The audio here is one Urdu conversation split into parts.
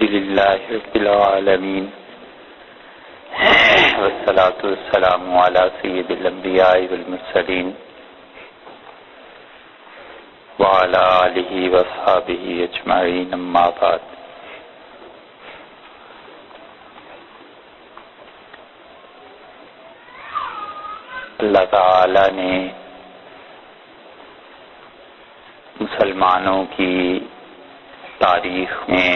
الحمد لله رب العالمين والصلاة والسلام على سيد الأنبياء والمرسلين وعلى آله وصحبه أجمعين أما بعد. اللہ تعالی نے مسلمانوں کی تاریخ میں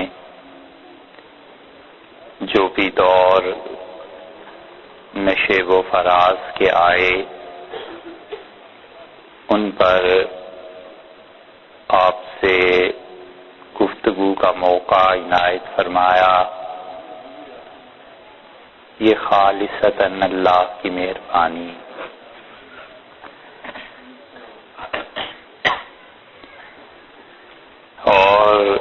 جو بھی دور نشیب و فراز کے آئے ان پر آپ سے گفتگو کا موقع عنایت فرمایا. یہ خالصتاً اللہ کی مہربانی. اور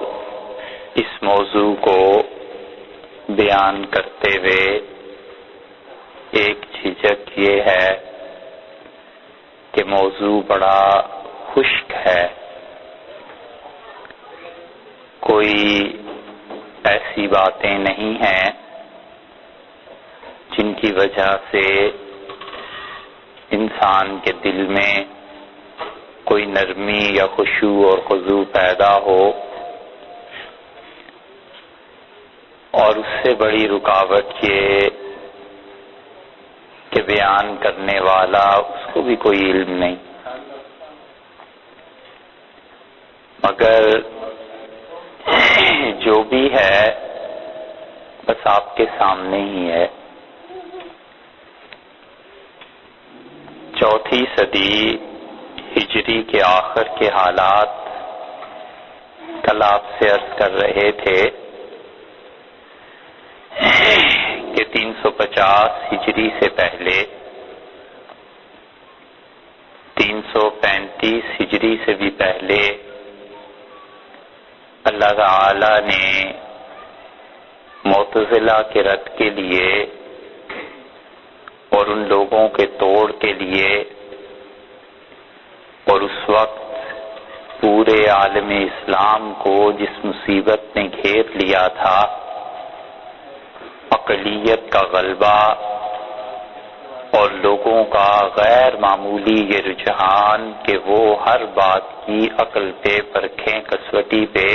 اس موضوع کو بیان کرتے ہوئے ایک جھجک یہ ہے کہ موضوع بڑا خشک ہے. کوئی ایسی باتیں نہیں ہیں جن کی وجہ سے انسان کے دل میں کوئی نرمی یا خشوع اور خضوع پیدا ہو، اور اس سے بڑی رکاوٹ یہ کہ بیان کرنے والا اس کو بھی کوئی علم نہیں، مگر جو بھی ہے بس آپ کے سامنے ہی ہے. چوتھی صدی ہجری کے آخر کے حالات کل آپ سے عرض کر رہے تھے کہ 350 ہجری سے پہلے 335 ہجری سے بھی پہلے اللہ تعالی نے معتزلہ کے رد کے لیے اور ان لوگوں کے توڑ کے لیے، اور اس وقت پورے عالم اسلام کو جس مصیبت نے گھیر لیا تھا، اقلیت کا غلبہ اور لوگوں کا غیر معمولی یہ رجحان کہ وہ ہر بات کی عقل پہ پرکھیں، کسوٹی پہ،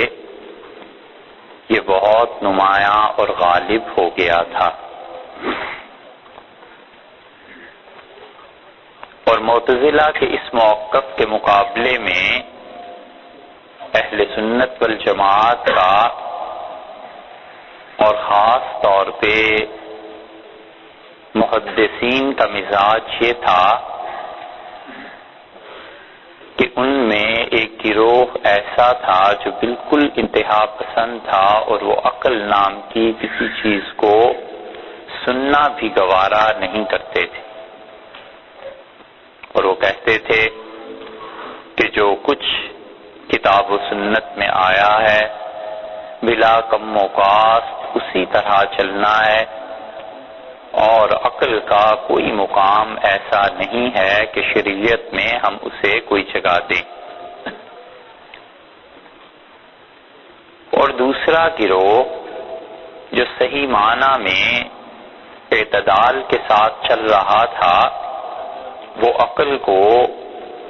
یہ بہت نمایاں اور غالب ہو گیا تھا. اور معتزلہ کے اس موقف کے مقابلے میں اہل سنت والجماعت کا اور خاص طور پہ محدثین کا مزاج یہ تھا کہ ان میں ایک گروہ ایسا تھا جو بالکل انتہا پسند تھا، اور وہ عقل نام کی کسی چیز کو سننا بھی گوارا نہیں کرتے تھے. اور وہ کہتے تھے کہ جو کچھ کتاب و سنت میں آیا ہے بلا کم و کاست اسی طرح چلنا ہے، اور عقل کا کوئی مقام ایسا نہیں ہے کہ شریعت میں ہم اسے کوئی جگہ دیں. اور دوسرا گروہ جو صحیح معنی میں اعتدال کے ساتھ چل رہا تھا، وہ عقل کو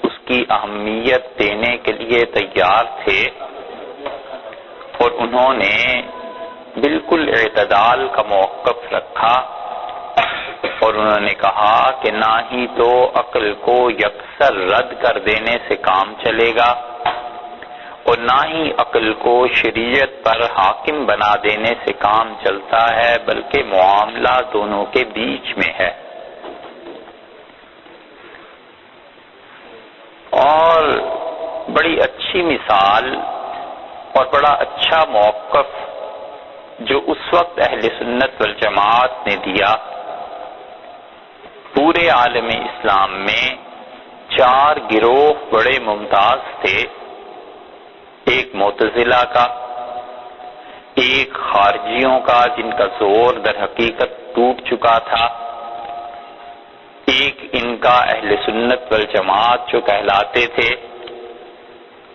اس کی اہمیت دینے کے لیے تیار تھے، اور انہوں نے بالکل اعتدال کا موقف رکھا، اور انہوں نے کہا کہ نہ ہی تو عقل کو یکسر رد کر دینے سے کام چلے گا، اور نہ ہی عقل کو شریعت پر حاکم بنا دینے سے کام چلتا ہے، بلکہ معاملہ دونوں کے بیچ میں ہے. اور بڑی اچھی مثال اور بڑا اچھا موقف جو اس وقت اہل سنت والجماعت نے دیا. پورے عالم اسلام میں 4 گروہ بڑے ممتاز تھے. ایک معتزلہ کا، ایک خارجیوں کا جن کا زور در حقیقت ٹوٹ چکا تھا، ایک ان کا اہل سنت والجماعت جو کہلاتے تھے،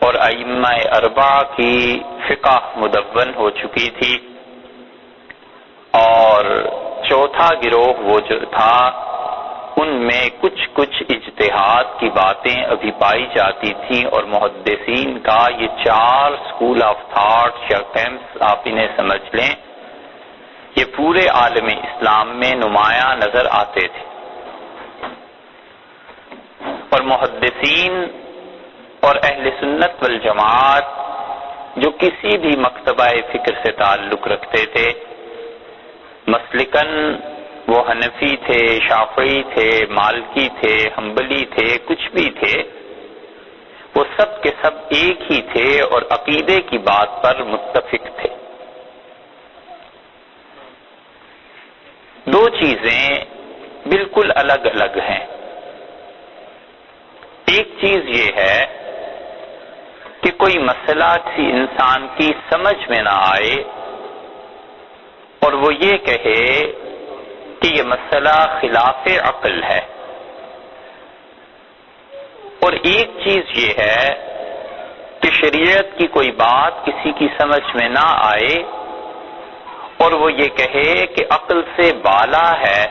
اور ائمہ اربعہ کی فقہ مدون ہو چکی تھی، اور چوتھا گروہ وہ جو تھا ان میں کچھ اجتہاد کی باتیں ابھی پائی جاتی تھیں، اور محدثین کا یہ 4 اسکول آف تھاٹ یا کیمپس آپ انہیں سمجھ لیں، یہ پورے عالم اسلام میں نمایاں نظر آتے تھے، اور محدثین اور اہل سنت والجماعت جو کسی بھی مکتبہ فکر سے تعلق رکھتے تھے، مسلکن وہ حنفی تھے، شافعی تھے، مالکی تھے، حنبلی تھے، کچھ بھی تھے، وہ سب کے سب ایک ہی تھے اور عقیدے کی بات پر متفق تھے۔ 2 چیزیں بالکل الگ الگ ہیں۔ ایک چیز یہ ہے کہ کوئی مسئلہ کسی انسان کی سمجھ میں نہ آئے اور وہ یہ کہے کہ یہ مسئلہ خلاف عقل ہے، اور ایک چیز یہ ہے کہ شریعت کی کوئی بات کسی کی سمجھ میں نہ آئے اور وہ یہ کہے کہ عقل سے بالا ہے۔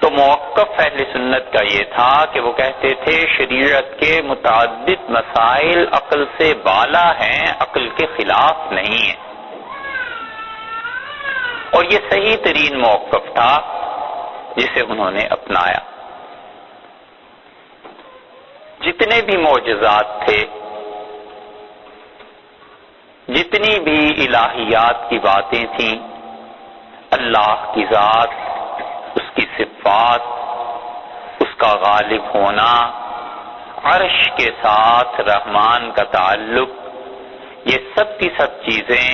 تو موقف اہل سنت کا یہ تھا کہ وہ کہتے تھے شریعت کے متعدد مسائل عقل سے بالا ہیں، عقل کے خلاف نہیں ہیں، اور یہ صحیح ترین موقف تھا جسے انہوں نے اپنایا۔ جتنے بھی معجزات تھے، جتنی بھی الہیات کی باتیں تھیں، اللہ کی ذات، اس کی صفات، اس کا غالب ہونا، عرش کے ساتھ رحمان کا تعلق، یہ سب کی سب چیزیں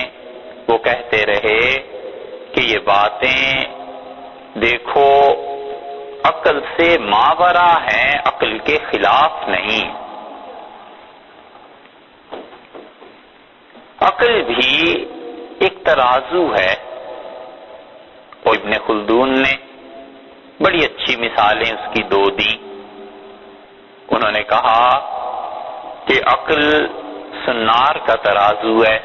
وہ کہتے رہے کہ یہ باتیں دیکھو عقل سے ماورا ہیں، عقل کے خلاف نہیں۔ عقل بھی ایک ترازو ہے، اور ابن خلدون نے بڑی اچھی مثالیں اس کی 2 دی۔ انہوں نے کہا کہ عقل سنار کا ترازو ہے،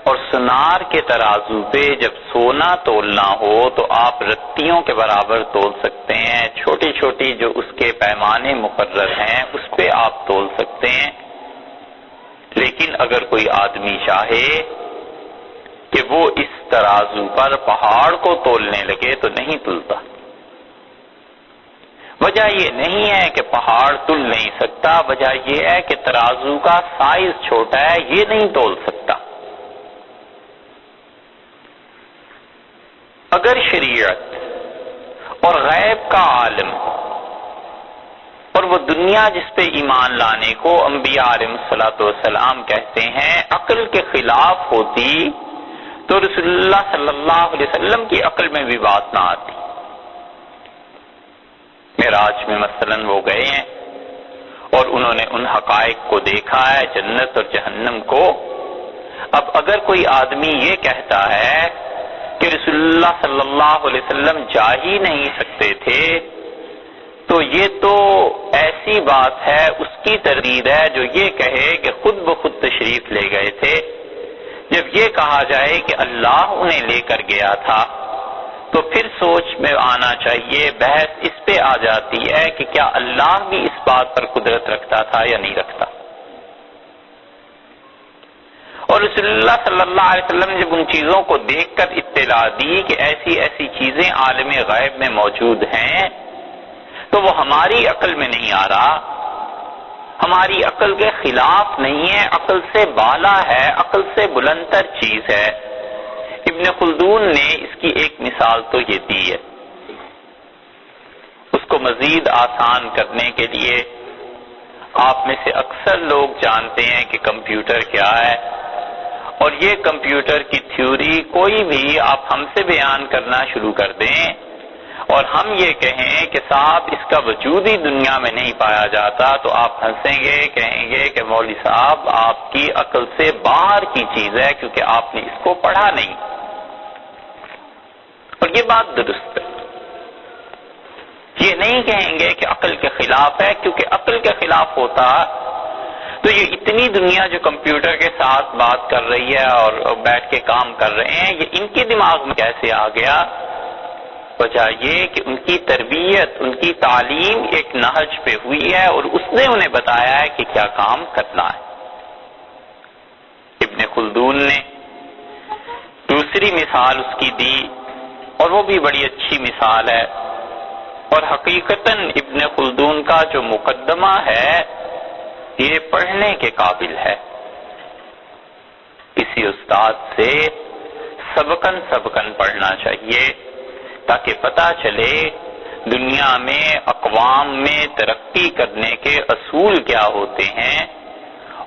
اور سنار کے ترازو پہ جب سونا تولنا ہو تو آپ رتیوں کے برابر تول سکتے ہیں، چھوٹی چھوٹی جو اس کے پیمانے مقرر ہیں اس پہ آپ تول سکتے ہیں، لیکن اگر کوئی آدمی چاہے کہ وہ اس ترازو پر پہاڑ کو تولنے لگے تو نہیں تلتا۔ وجہ یہ نہیں ہے کہ پہاڑ تل نہیں سکتا، وجہ یہ ہے کہ ترازو کا سائز چھوٹا ہے، یہ نہیں تول سکتا۔ اگر شریعت اور غیب کا عالم اور وہ دنیا جس پہ ایمان لانے کو انبیاء علیہ الصلوۃ والسلام کہتے ہیں عقل کے خلاف ہوتی تو رسول اللہ صلی اللہ علیہ وسلم کی عقل میں بھی بات نہ آتی۔ معراج میں مثلاً وہ گئے ہیں اور انہوں نے ان حقائق کو دیکھا ہے، جنت اور جہنم کو۔ اب اگر کوئی آدمی یہ کہتا ہے کہ رسول اللہ صلی اللہ علیہ وسلم جا ہی نہیں سکتے تھے، تو یہ تو ایسی بات ہے، اس کی تردید ہے جو یہ کہے کہ خود بخود تشریف لے گئے تھے۔ جب یہ کہا جائے کہ اللہ انہیں لے کر گیا تھا تو پھر سوچ میں آنا چاہیے، بحث اس پہ آ جاتی ہے کہ کیا اللہ بھی اس بات پر قدرت رکھتا تھا یا نہیں رکھتا۔ اور رسول اللہ صلی اللہ علیہ وسلم نے جب ان چیزوں کو دیکھ کر اطلاع دی کہ ایسی ایسی چیزیں عالم غیب میں موجود ہیں، تو وہ ہماری عقل میں نہیں آ رہا، ہماری عقل کے خلاف نہیں ہے، عقل سے بالا ہے، عقل سے بلندتر چیز ہے۔ ابن خلدون نے اس کی ایک مثال تو یہ دی ہے۔ اس کو مزید آسان کرنے کے لیے آپ میں سے اکثر لوگ جانتے ہیں کہ کمپیوٹر کیا ہے، اور یہ کمپیوٹر کی تھیوری کوئی بھی آپ ہم سے بیان کرنا شروع کر دیں اور ہم یہ کہیں کہ صاحب اس کا وجود ہی دنیا میں نہیں پایا جاتا، تو آپ ہنسیں گے، کہیں گے کہ مولوی صاحب آپ کی عقل سے باہر کی چیز ہے کیونکہ آپ نے اس کو پڑھا نہیں۔ اور یہ بات درست ہے، یہ نہیں کہیں گے کہ عقل کے خلاف ہے، کیونکہ عقل کے خلاف ہوتا تو تو یہ اتنی دنیا جو کمپیوٹر کے ساتھ بات کر رہی ہے اور بیٹھ کے کام کر رہے ہیں، یہ ان کے دماغ میں کیسے آ گیا؟ وجہ یہ کہ ان کی تربیت، ان کی تعلیم ایک نہج پہ ہوئی ہے اور اس نے انہیں بتایا ہے کہ کیا کام کرنا ہے۔ ابن خلدون نے دوسری مثال اس کی دی، اور وہ بھی بڑی اچھی مثال ہے، اور حقیقتاً ابن خلدون کا جو مقدمہ ہے یہ پڑھنے کے قابل ہے۔ کسی استاد سے سبقن پڑھنا چاہیے تاکہ پتہ چلے دنیا میں اقوام میں ترقی کرنے کے اصول کیا ہوتے ہیں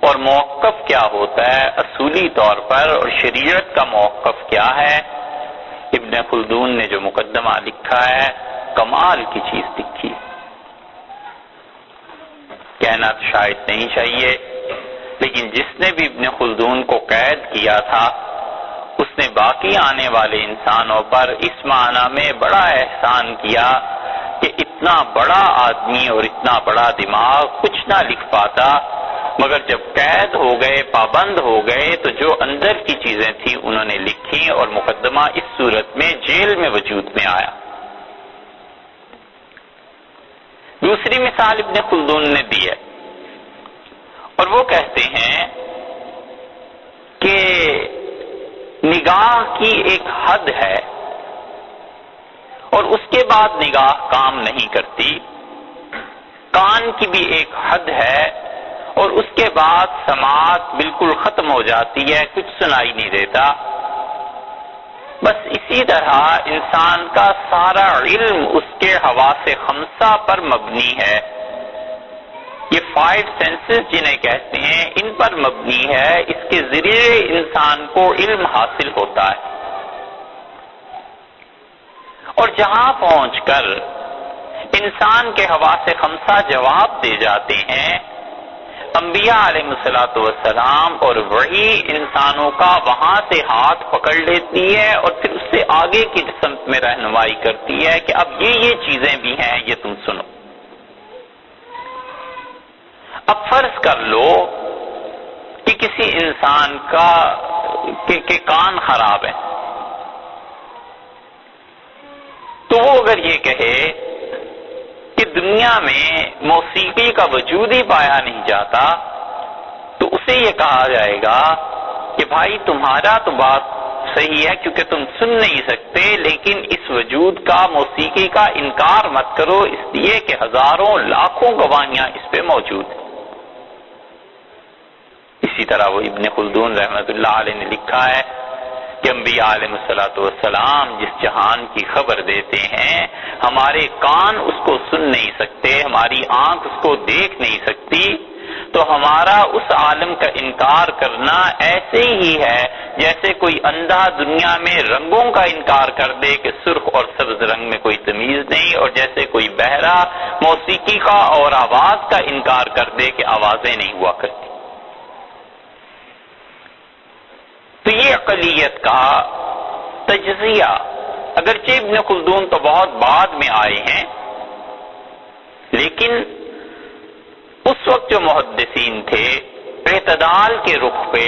اور موقف کیا ہوتا ہے اصولی طور پر، اور شریعت کا موقف کیا ہے۔ ابن خلدون نے جو مقدمہ لکھا ہے کمال کی چیز لکھی، کہنا تو شاید نہیں چاہیے، لیکن جس نے بھی ابن خلدون کو قید کیا تھا اس نے باقی آنے والے انسانوں پر اس معنی میں بڑا احسان کیا کہ اتنا بڑا آدمی اور اتنا بڑا دماغ کچھ نہ لکھ پاتا، مگر جب قید ہو گئے، پابند ہو گئے، تو جو اندر کی چیزیں تھیں انہوں نے لکھی اور مقدمہ اس صورت میں جیل میں وجود میں آیا۔ دوسری مثال ابن خلدون نے دی ہے، اور وہ کہتے ہیں کہ نگاہ کی ایک حد ہے اور اس کے بعد نگاہ کام نہیں کرتی، کان کی بھی ایک حد ہے اور اس کے بعد سماعت بالکل ختم ہو جاتی ہے، کچھ سنائی نہیں دیتا۔ بس اسی طرح انسان کا سارا علم اس کے حواس خمسہ پر مبنی ہے، یہ 5 سینسز جنہیں کہتے ہیں ان پر مبنی ہے، اس کے ذریعے انسان کو علم حاصل ہوتا ہے۔ اور جہاں پہنچ کر انسان کے حواس خمسہ جواب دے جاتے ہیں، انبیاء علیہ السلام اور وحی انسانوں کا وہاں سے ہاتھ پکڑ لیتی ہے اور پھر اس سے آگے کی سمت میں رہنمائی کرتی ہے کہ اب یہ چیزیں بھی ہیں، یہ تم سنو۔ اب فرض کر لو کہ کسی انسان کا کے کان خراب ہے، تو وہ اگر یہ کہے کہ دنیا میں موسیقی کا وجود ہی پایا نہیں جاتا، تو اسے یہ کہا جائے گا کہ بھائی تمہارا تو بات صحیح ہے کیونکہ تم سن نہیں سکتے، لیکن اس وجود کا، موسیقی کا انکار مت کرو، اس لیے کہ ہزاروں لاکھوں گواہیاں اس پہ موجود ہیں۔ اسی طرح وہ ابن خلدون رحمۃ اللہ علیہ نے لکھا ہے کہ انبیاء علیہ السلام جس جہان کی خبر دیتے ہیں، ہمارے کان اس کو سن نہیں سکتے، ہماری آنکھ اس کو دیکھ نہیں سکتی، تو ہمارا اس عالم کا انکار کرنا ایسے ہی ہے جیسے کوئی اندھا دنیا میں رنگوں کا انکار کر دے کہ سرخ اور سبز رنگ میں کوئی تمیز نہیں، اور جیسے کوئی بہرا موسیقی کا اور آواز کا انکار کر دے کہ آوازیں نہیں ہوا کرتی۔ تو یہ عقلیت کا تجزیہ، اگرچہ ابن خلدون تو بہت بعد میں آئے ہیں، لیکن اس وقت جو محدثین تھے اعتدال کے رخ پہ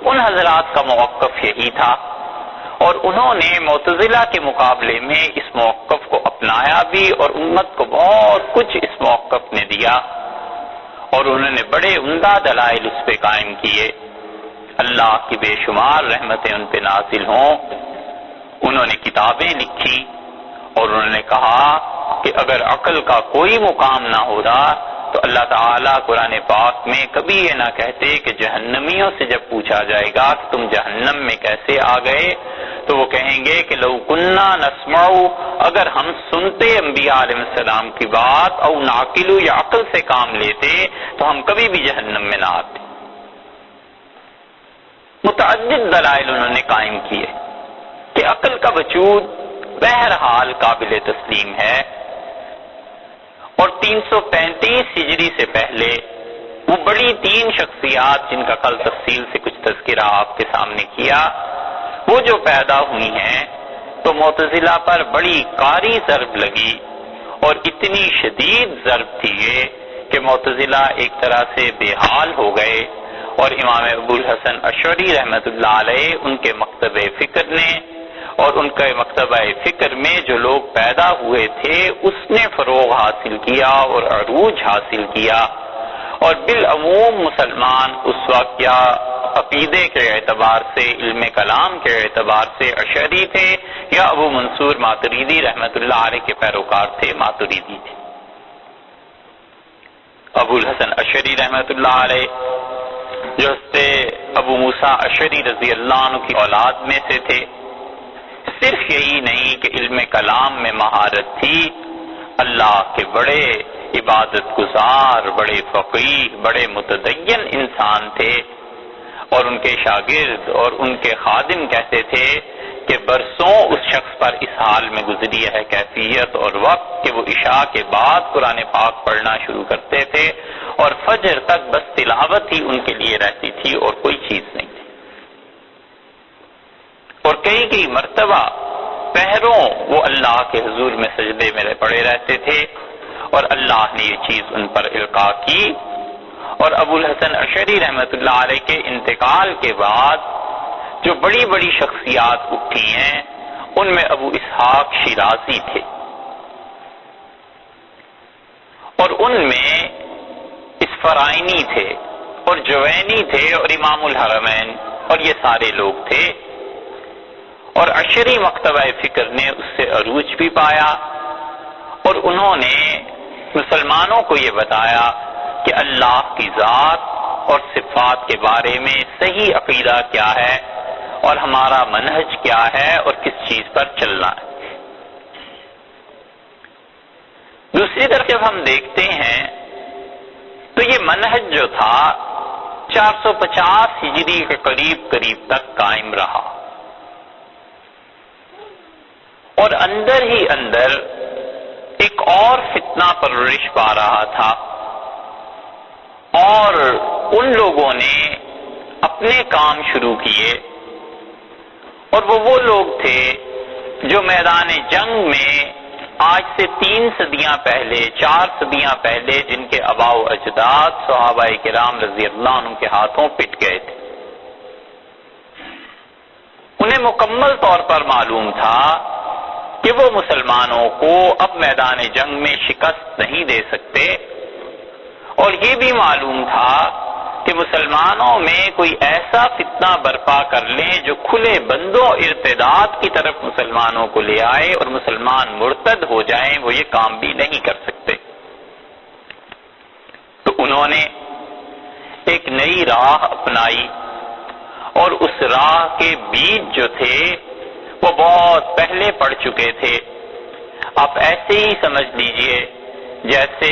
ان حضرات کا موقف یہی تھا، اور انہوں نے معتزلہ کے مقابلے میں اس موقف کو اپنایا بھی، اور امت کو بہت کچھ اس موقف نے دیا، اور انہوں نے بڑے عمدہ دلائل اس پہ قائم کیے۔ اللہ کی بے شمار رحمتیں ان پہ نازل ہوں۔ انہوں نے کتابیں لکھی اور انہوں نے کہا کہ اگر عقل کا کوئی مقام نہ ہوتا تو اللہ تعالیٰ قرآن پاک میں کبھی یہ نہ کہتے کہ جہنمیوں سے جب پوچھا جائے گا کہ تم جہنم میں کیسے آ گئے، تو وہ کہیں گے کہ لو کننا نسمع، اگر ہم سنتے انبیاء علیہ السلام کی بات، او ناقلو یا عقل سے کام لیتے تو ہم کبھی بھی جہنم میں نہ آتے۔ متعدد دلائل انہوں نے قائم کیے کہ عقل کا وجود بہرحال قابل تسلیم ہے، اور 335 ہجری سے پہلے وہ بڑی 3 شخصیات جن کا کل تفصیل سے کچھ تذکرہ آپ کے سامنے کیا، وہ جو پیدا ہوئی ہیں تو معتزلہ پر بڑی قاری ضرب لگی، اور اتنی شدید ضرب تھی یہ کہ معتزلہ ایک طرح سے بے حال ہو گئے، اور امام ابو الحسن اشعری رحمۃ اللہ علیہ ان کے مکتب فکر نے اور ان کے مکتبہ فکر میں جو لوگ پیدا ہوئے تھے اس نے فروغ حاصل کیا اور عروج حاصل کیا، اور بالعموم مسلمان اس وقت یا عقیدے کے اعتبار سے، علم کلام کے اعتبار سے اشعری تھے یا ابو منصور ماتریدی رحمۃ اللہ علیہ کے پیروکار تھے، ماتریدی تھے۔ ابو الحسن اشعری رحمۃ اللہ علیہ جو سے ابو موسیٰ اشعری رضی اللہ عنہ کی اولاد میں سے تھے، صرف یہی نہیں کہ علم کلام میں مہارت تھی، اللہ کے بڑے عبادت گزار، بڑے فقیہ، بڑے متدین انسان تھے، اور ان کے شاگرد اور ان کے خادم کہتے تھے کہ برسوں اس شخص پر اس حال میں گزری ہے کیفیت اور وقت کہ وہ عشاء کے بعد قرآن پاک پڑھنا شروع کرتے تھے اور فجر تک بس تلاوت ہی ان کے لیے رہتی تھی اور کوئی چیز نہیں تھی، اور کئی کئی مرتبہ پہروں وہ اللہ کے حضور میں سجدے میں پڑے رہتے تھے، اور اللہ نے یہ چیز ان پر القاء کی۔ اور ابو الحسن اشعری رحمۃ اللہ علیہ کے انتقال کے بعد جو بڑی بڑی شخصیات اٹھی ہیں ان میں ابو اسحاق شیرازی تھے، اور ان میں اسفرائینی تھے اور جوینی تھے اور امام الحرمین، اور یہ سارے لوگ تھے، اور اشعری مکتبہ فکر نے اس سے عروج بھی پایا، اور انہوں نے مسلمانوں کو یہ بتایا کہ اللہ کی ذات اور صفات کے بارے میں صحیح عقیدہ کیا ہے اور ہمارا منہج کیا ہے اور کس چیز پر چلنا ہے۔ دوسری طرف جب ہم دیکھتے ہیں تو یہ منہج جو تھا 450 ہجری کے قریب تک قائم رہا، اور اندر ہی اندر ایک اور فتنہ پرورش پا رہا تھا، اور ان لوگوں نے اپنے کام شروع کیے، اور وہ لوگ تھے جو میدان جنگ میں آج سے 3 صدیاں پہلے، 4 صدیاں پہلے جن کے آباء و اجداد صحابہ کرام رضی اللہ عنہ کے ہاتھوں پٹ گئے تھے، انہیں مکمل طور پر معلوم تھا کہ وہ مسلمانوں کو اب میدان جنگ میں شکست نہیں دے سکتے، اور یہ بھی معلوم تھا کہ مسلمانوں میں کوئی ایسا فتنہ برپا کر لیں جو کھلے بندوں ارتداد کی طرف مسلمانوں کو لے آئے اور مسلمان مرتد ہو جائیں، وہ یہ کام بھی نہیں کر سکتے۔ تو انہوں نے ایک نئی راہ اپنائی، اور اس راہ کے بیج جو تھے وہ بہت پہلے پڑ چکے تھے۔ آپ ایسے ہی سمجھ لیجئے جیسے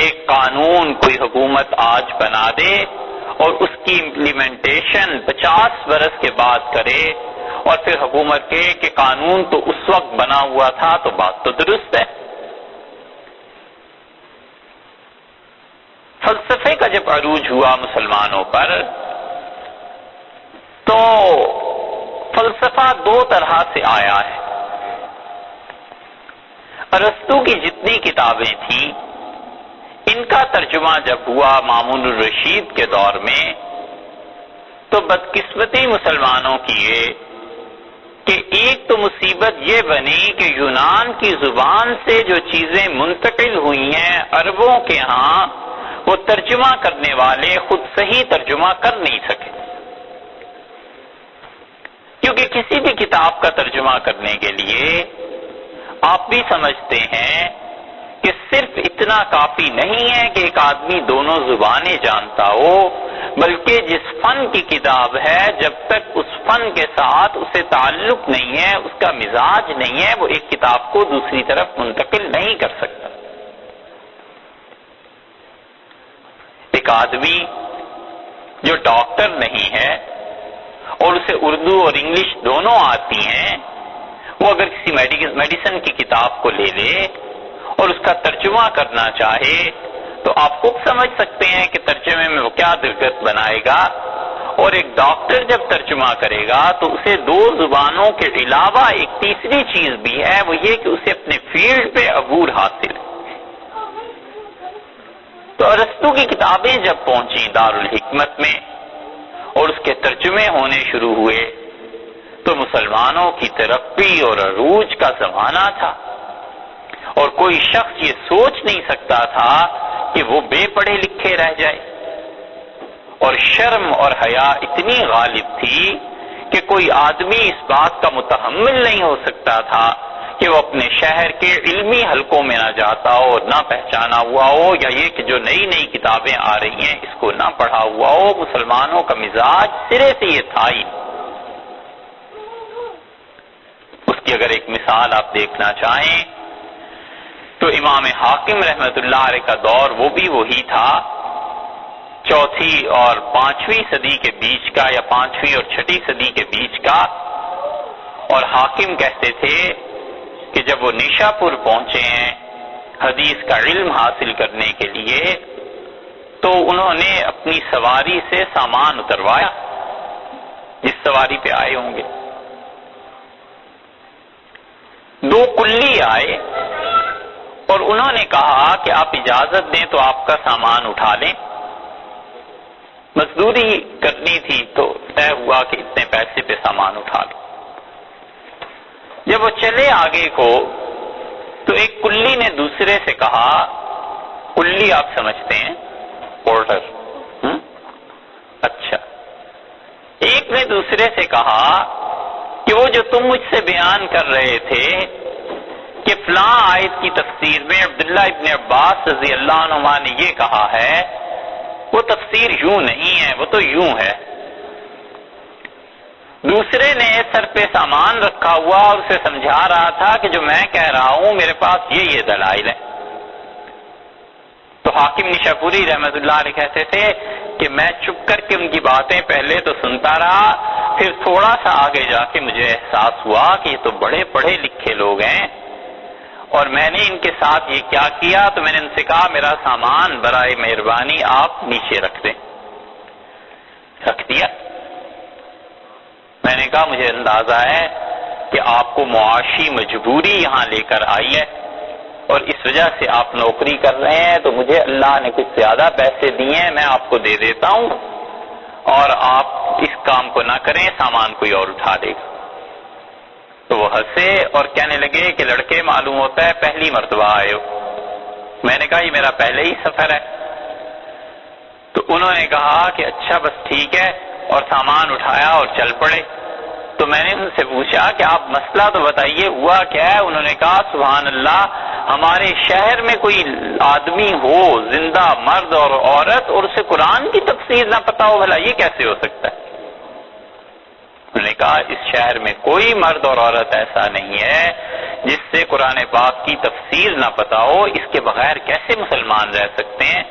ایک قانون کوئی حکومت آج بنا دے اور اس کی امپلیمنٹیشن 50 برس کے بعد کرے، اور پھر حکومت کہے کہ قانون تو اس وقت بنا ہوا تھا، تو بات تو درست ہے۔ فلسفے کا جب عروج ہوا مسلمانوں پر تو فلسفہ 2 طرح سے آیا ہے۔ ارسطو کی جتنی کتابیں تھیں ان کا ترجمہ جب ہوا مامون الرشید کے دور میں تو بدقسمتی مسلمانوں کی یہ کہ ایک تو مصیبت یہ بنی کہ یونان کی زبان سے جو چیزیں منتقل ہوئی ہیں عربوں کے ہاں، وہ ترجمہ کرنے والے خود صحیح ترجمہ کر نہیں سکے، کیونکہ کسی بھی کتاب کا ترجمہ کرنے کے لیے آپ بھی سمجھتے ہیں کہ صرف اتنا کافی نہیں ہے کہ ایک آدمی دونوں زبانیں جانتا ہو، بلکہ جس فن کی کتاب ہے جب تک اس فن کے ساتھ اسے تعلق نہیں ہے، اس کا مزاج نہیں ہے، وہ ایک کتاب کو دوسری طرف منتقل نہیں کر سکتا۔ ایک آدمی جو ڈاکٹر نہیں ہے اور اسے اردو اور انگلش دونوں آتی ہیں، وہ اگر کسی میڈیسن کی کتاب کو لے لے اور اس کا ترجمہ کرنا چاہے تو آپ خود سمجھ سکتے ہیں کہ ترجمے میں وہ کیا دقت بنائے گا، اور ایک ڈاکٹر جب ترجمہ کرے گا تو اسے 2 زبانوں کے علاوہ ایک تیسری چیز بھی ہے، وہ یہ کہ اسے اپنے فیلڈ پہ عبور حاصل ہے۔ ارسطو کی کتابیں جب پہنچی دارالحکمت میں اور اس کے ترجمے ہونے شروع ہوئے تو مسلمانوں کی ترقی اور عروج کا زمانہ تھا، اور کوئی شخص یہ سوچ نہیں سکتا تھا کہ وہ بے پڑھے لکھے رہ جائے، اور شرم اور حیا اتنی غالب تھی کہ کوئی آدمی اس بات کا متحمل نہیں ہو سکتا تھا کہ وہ اپنے شہر کے علمی حلقوں میں نہ جاتا ہو، نہ پہچانا ہوا ہو، یا یہ کہ جو نئی نئی کتابیں آ رہی ہیں اس کو نہ پڑھا ہوا ہو۔ مسلمانوں کا مزاج سرے سے یہ تھا ہی۔ اس کی اگر ایک مثال آپ دیکھنا چاہیں تو امام حاکم رحمت اللہ علیہ کا دور وہ بھی وہی تھا، چوتھی اور پانچویں صدی کے بیچ کا، یا پانچویں اور چھٹی صدی کے بیچ کا، اور حاکم کہتے تھے کہ جب وہ نیشاپور پہنچے ہیں حدیث کا علم حاصل کرنے کے لیے تو انہوں نے اپنی سواری سے سامان اتروایا جس سواری پہ آئے ہوں گے۔ دو کلی آئے اور انہوں نے کہا کہ آپ اجازت دیں تو آپ کا سامان اٹھا لیں۔ مزدوری کرنی تھی تو طے ہوا کہ اتنے پیسے پہ سامان اٹھا لیں۔ جب وہ چلے آگے کو تو ایک کلی نے دوسرے سے کہا، کلی آپ سمجھتے ہیں پورٹر، اچھا، ایک نے دوسرے سے کہا کہ وہ جو تم مجھ سے بیان کر رہے تھے کہ فلاں آیت کی تفسیر میں عبداللہ ابن عباس رضی اللہ عنہما نے یہ کہا ہے، وہ تفسیر یوں نہیں ہے، وہ تو یوں ہے۔ دوسرے نے سر پہ سامان رکھا ہوا اور اسے سمجھا رہا تھا کہ جو میں کہہ رہا ہوں میرے پاس یہ دلائل ہے۔ تو حاکم نیشاپوری رحمت اللہ علیہ کہتے تھے کہ میں چپ کر کے ان کی باتیں پہلے تو سنتا رہا، پھر تھوڑا سا آگے جا کے مجھے احساس ہوا کہ یہ تو بڑے پڑھے لکھے لوگ ہیں، اور میں نے ان کے ساتھ یہ کیا کیا، تو میں نے ان سے کہا میرا سامان برائے مہربانی آپ نیچے رکھ دیں۔ رکھ دیا۔ میں نے کہا مجھے اندازہ ہے کہ آپ کو معاشی مجبوری یہاں لے کر آئی ہے، اور اس وجہ سے آپ نوکری کر رہے ہیں، تو مجھے اللہ نے کچھ زیادہ پیسے دیے ہیں، میں آپ کو دے دیتا ہوں، اور آپ اس کام کو نہ کریں، سامان کوئی اور اٹھا دے گا۔ تو وہ ہنسے اور کہنے لگے کہ لڑکے معلوم ہوتا ہے پہلی مرتبہ آئے ہو۔ میں نے کہا یہ میرا پہلے ہی سفر ہے۔ تو انہوں نے کہا کہ اچھا بس ٹھیک ہے، اور سامان اٹھایا اور چل پڑے۔ تو میں نے ان سے پوچھا کہ آپ مسئلہ تو بتائیے ہوا کیا ہے؟ انہوں نے کہا سبحان اللہ، ہمارے شہر میں کوئی آدمی ہو زندہ مرد اور عورت اور اسے قرآن کی تفسیر نہ پتا ہو، بھلا یہ کیسے ہو سکتا ہے؟ انہوں نے کہا اس شہر میں کوئی مرد اور عورت ایسا نہیں ہے جس سے قرآن پاک کی تفسیر نہ پتا ہو، اس کے بغیر کیسے مسلمان رہ سکتے ہیں؟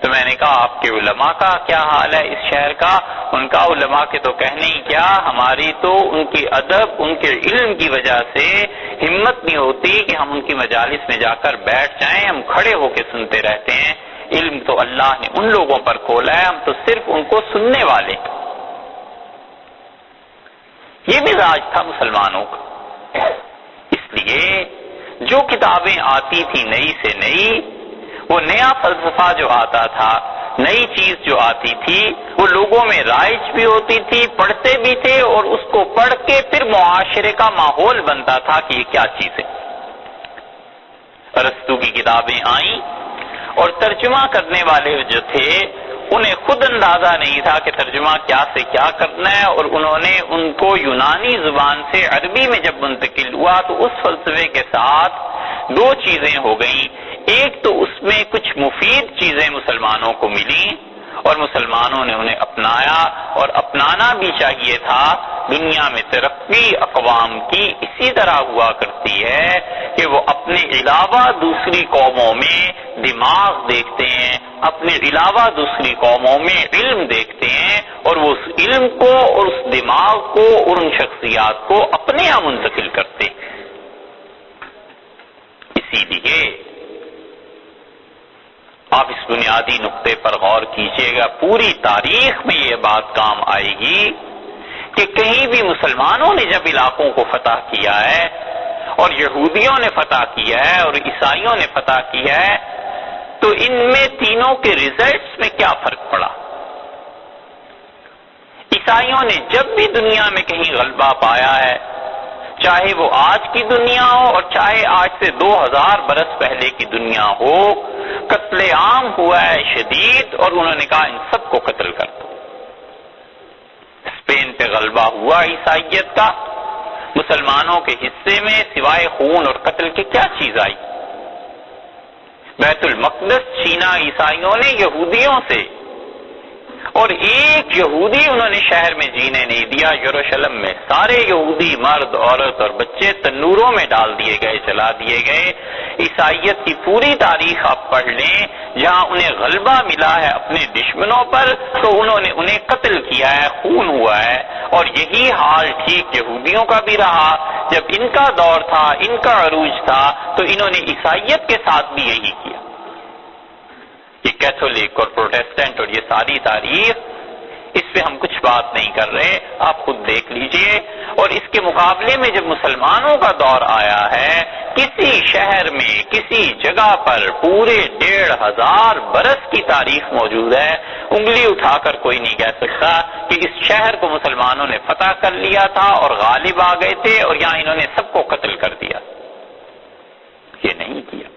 تو میں نے کہا آپ کے علماء کا کیا حال ہے اس شہر کا؟ ان کا علماء کے تو کہنے ہی کیا، ہماری تو ان کی ادب، ان کے علم کی وجہ سے ہمت نہیں ہوتی کہ ہم ان کی مجالس میں جا کر بیٹھ جائیں، ہم کھڑے ہو کے سنتے رہتے ہیں۔ علم تو اللہ نے ان لوگوں پر کھولا ہے، ہم تو صرف ان کو سننے والے۔ یہ مزاج تھا مسلمانوں کا۔ اس لیے جو کتابیں آتی تھی نئی سے نئی، وہ نیا فلسفہ جو آتا تھا، نئی چیز جو آتی تھی، وہ لوگوں میں رائج بھی ہوتی تھی، پڑھتے بھی تھے، اور اس کو پڑھ کے پھر معاشرے کا ماحول بنتا تھا کہ یہ کیا چیز ہے۔ ارسطو کی کتابیں آئیں اور ترجمہ کرنے والے جو تھے انہیں خود اندازہ نہیں تھا کہ ترجمہ کیا سے کیا کرنا ہے، اور انہوں نے ان کو یونانی زبان سے عربی میں جب منتقل ہوا تو اس فلسفے کے ساتھ دو چیزیں ہو گئیں۔ ایک تو اس میں کچھ مفید چیزیں مسلمانوں کو ملیں اور مسلمانوں نے انہیں اپنایا، اور اپنانا بھی چاہیے تھا۔ دنیا میں ترقی اقوام کی اسی طرح ہوا کرتی ہے کہ وہ اپنے علاوہ دوسری قوموں میں دماغ دیکھتے ہیں، اپنے علاوہ دوسری قوموں میں علم دیکھتے ہیں، اور وہ اس علم کو اور اس دماغ کو اور ان شخصیات کو اپنے یہاں منتقل کرتے ہیں۔ اسی لیے آپ اس بنیادی نقطے پر غور کیجئے گا، پوری تاریخ میں یہ بات کام آئے گی کہ کہیں بھی مسلمانوں نے جب علاقوں کو فتح کیا ہے اور یہودیوں نے فتح کیا ہے اور عیسائیوں نے فتح کیا ہے، تو ان میں تینوں کے ریزلٹس میں کیا فرق پڑا؟ عیسائیوں نے جب بھی دنیا میں کہیں غلبہ پایا ہے، چاہے وہ آج کی دنیا ہو اور چاہے آج سے 2000 برس پہلے کی دنیا ہو، قتل عام ہوا ہے شدید، اور انہوں نے کہا ان سب کو قتل کر دو۔ اسپین پہ غلبہ ہوا عیسائیت کا، مسلمانوں کے حصے میں سوائے خون اور قتل کے کیا چیز آئی؟ بیت المقدس چھینا عیسائیوں نے یہودیوں سے، اور ایک یہودی انہوں نے شہر میں جینے نہیں دیا۔ یروشلم میں سارے یہودی مرد عورت اور بچے تنوروں میں ڈال دیے گئے، جلا دیے گئے۔ عیسائیت کی پوری تاریخ آپ پڑھ لیں، جہاں انہیں غلبہ ملا ہے اپنے دشمنوں پر تو انہوں نے انہیں قتل کیا ہے، خون ہوا ہے۔ اور یہی حال ٹھیک یہودیوں کا بھی رہا، جب ان کا دور تھا، ان کا عروج تھا، تو انہوں نے عیسائیت کے ساتھ بھی یہی کیا۔ یہ کیتھولک اور پروٹیسٹنٹ اور یہ ساری تاریخ، اس پہ ہم کچھ بات نہیں کر رہے، آپ خود دیکھ لیجئے۔ اور اس کے مقابلے میں جب مسلمانوں کا دور آیا ہے، کسی شہر میں کسی جگہ پر پورے 1500 برس کی تاریخ موجود ہے، انگلی اٹھا کر کوئی نہیں کہہ سکتا کہ اس شہر کو مسلمانوں نے فتح کر لیا تھا اور غالب آ گئے تھے اور یہاں انہوں نے سب کو قتل کر دیا۔ یہ نہیں کیا۔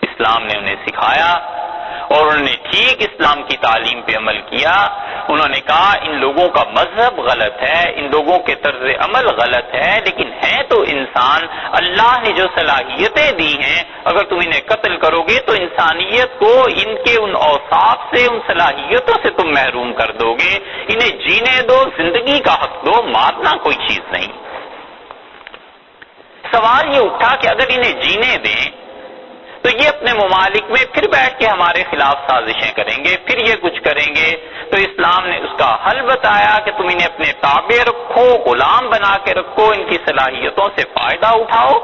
اسلام نے انہیں سکھایا اور انہوں نے ٹھیک اسلام کی تعلیم پہ عمل کیا۔ انہوں نے کہا ان لوگوں کا مذہب غلط ہے، ان لوگوں کے طرز عمل غلط ہے، لیکن ہیں تو انسان، اللہ نے جو صلاحیتیں دی ہیں اگر تم انہیں قتل کرو گے تو انسانیت کو ان کے ان اوصاف سے، ان صلاحیتوں سے تم محروم کر دو گے۔ انہیں جینے دو، زندگی کا حق دو، مارنا کوئی چیز نہیں۔ سوال یہ اٹھا کہ اگر انہیں جینے دیں تو یہ اپنے ممالک میں پھر بیٹھ کے ہمارے خلاف سازشیں کریں گے، پھر یہ کچھ کریں گے۔ تو اسلام نے اس کا حل بتایا کہ تم انہیں اپنے تابع رکھو، غلام بنا کے رکھو، ان کی صلاحیتوں سے فائدہ اٹھاؤ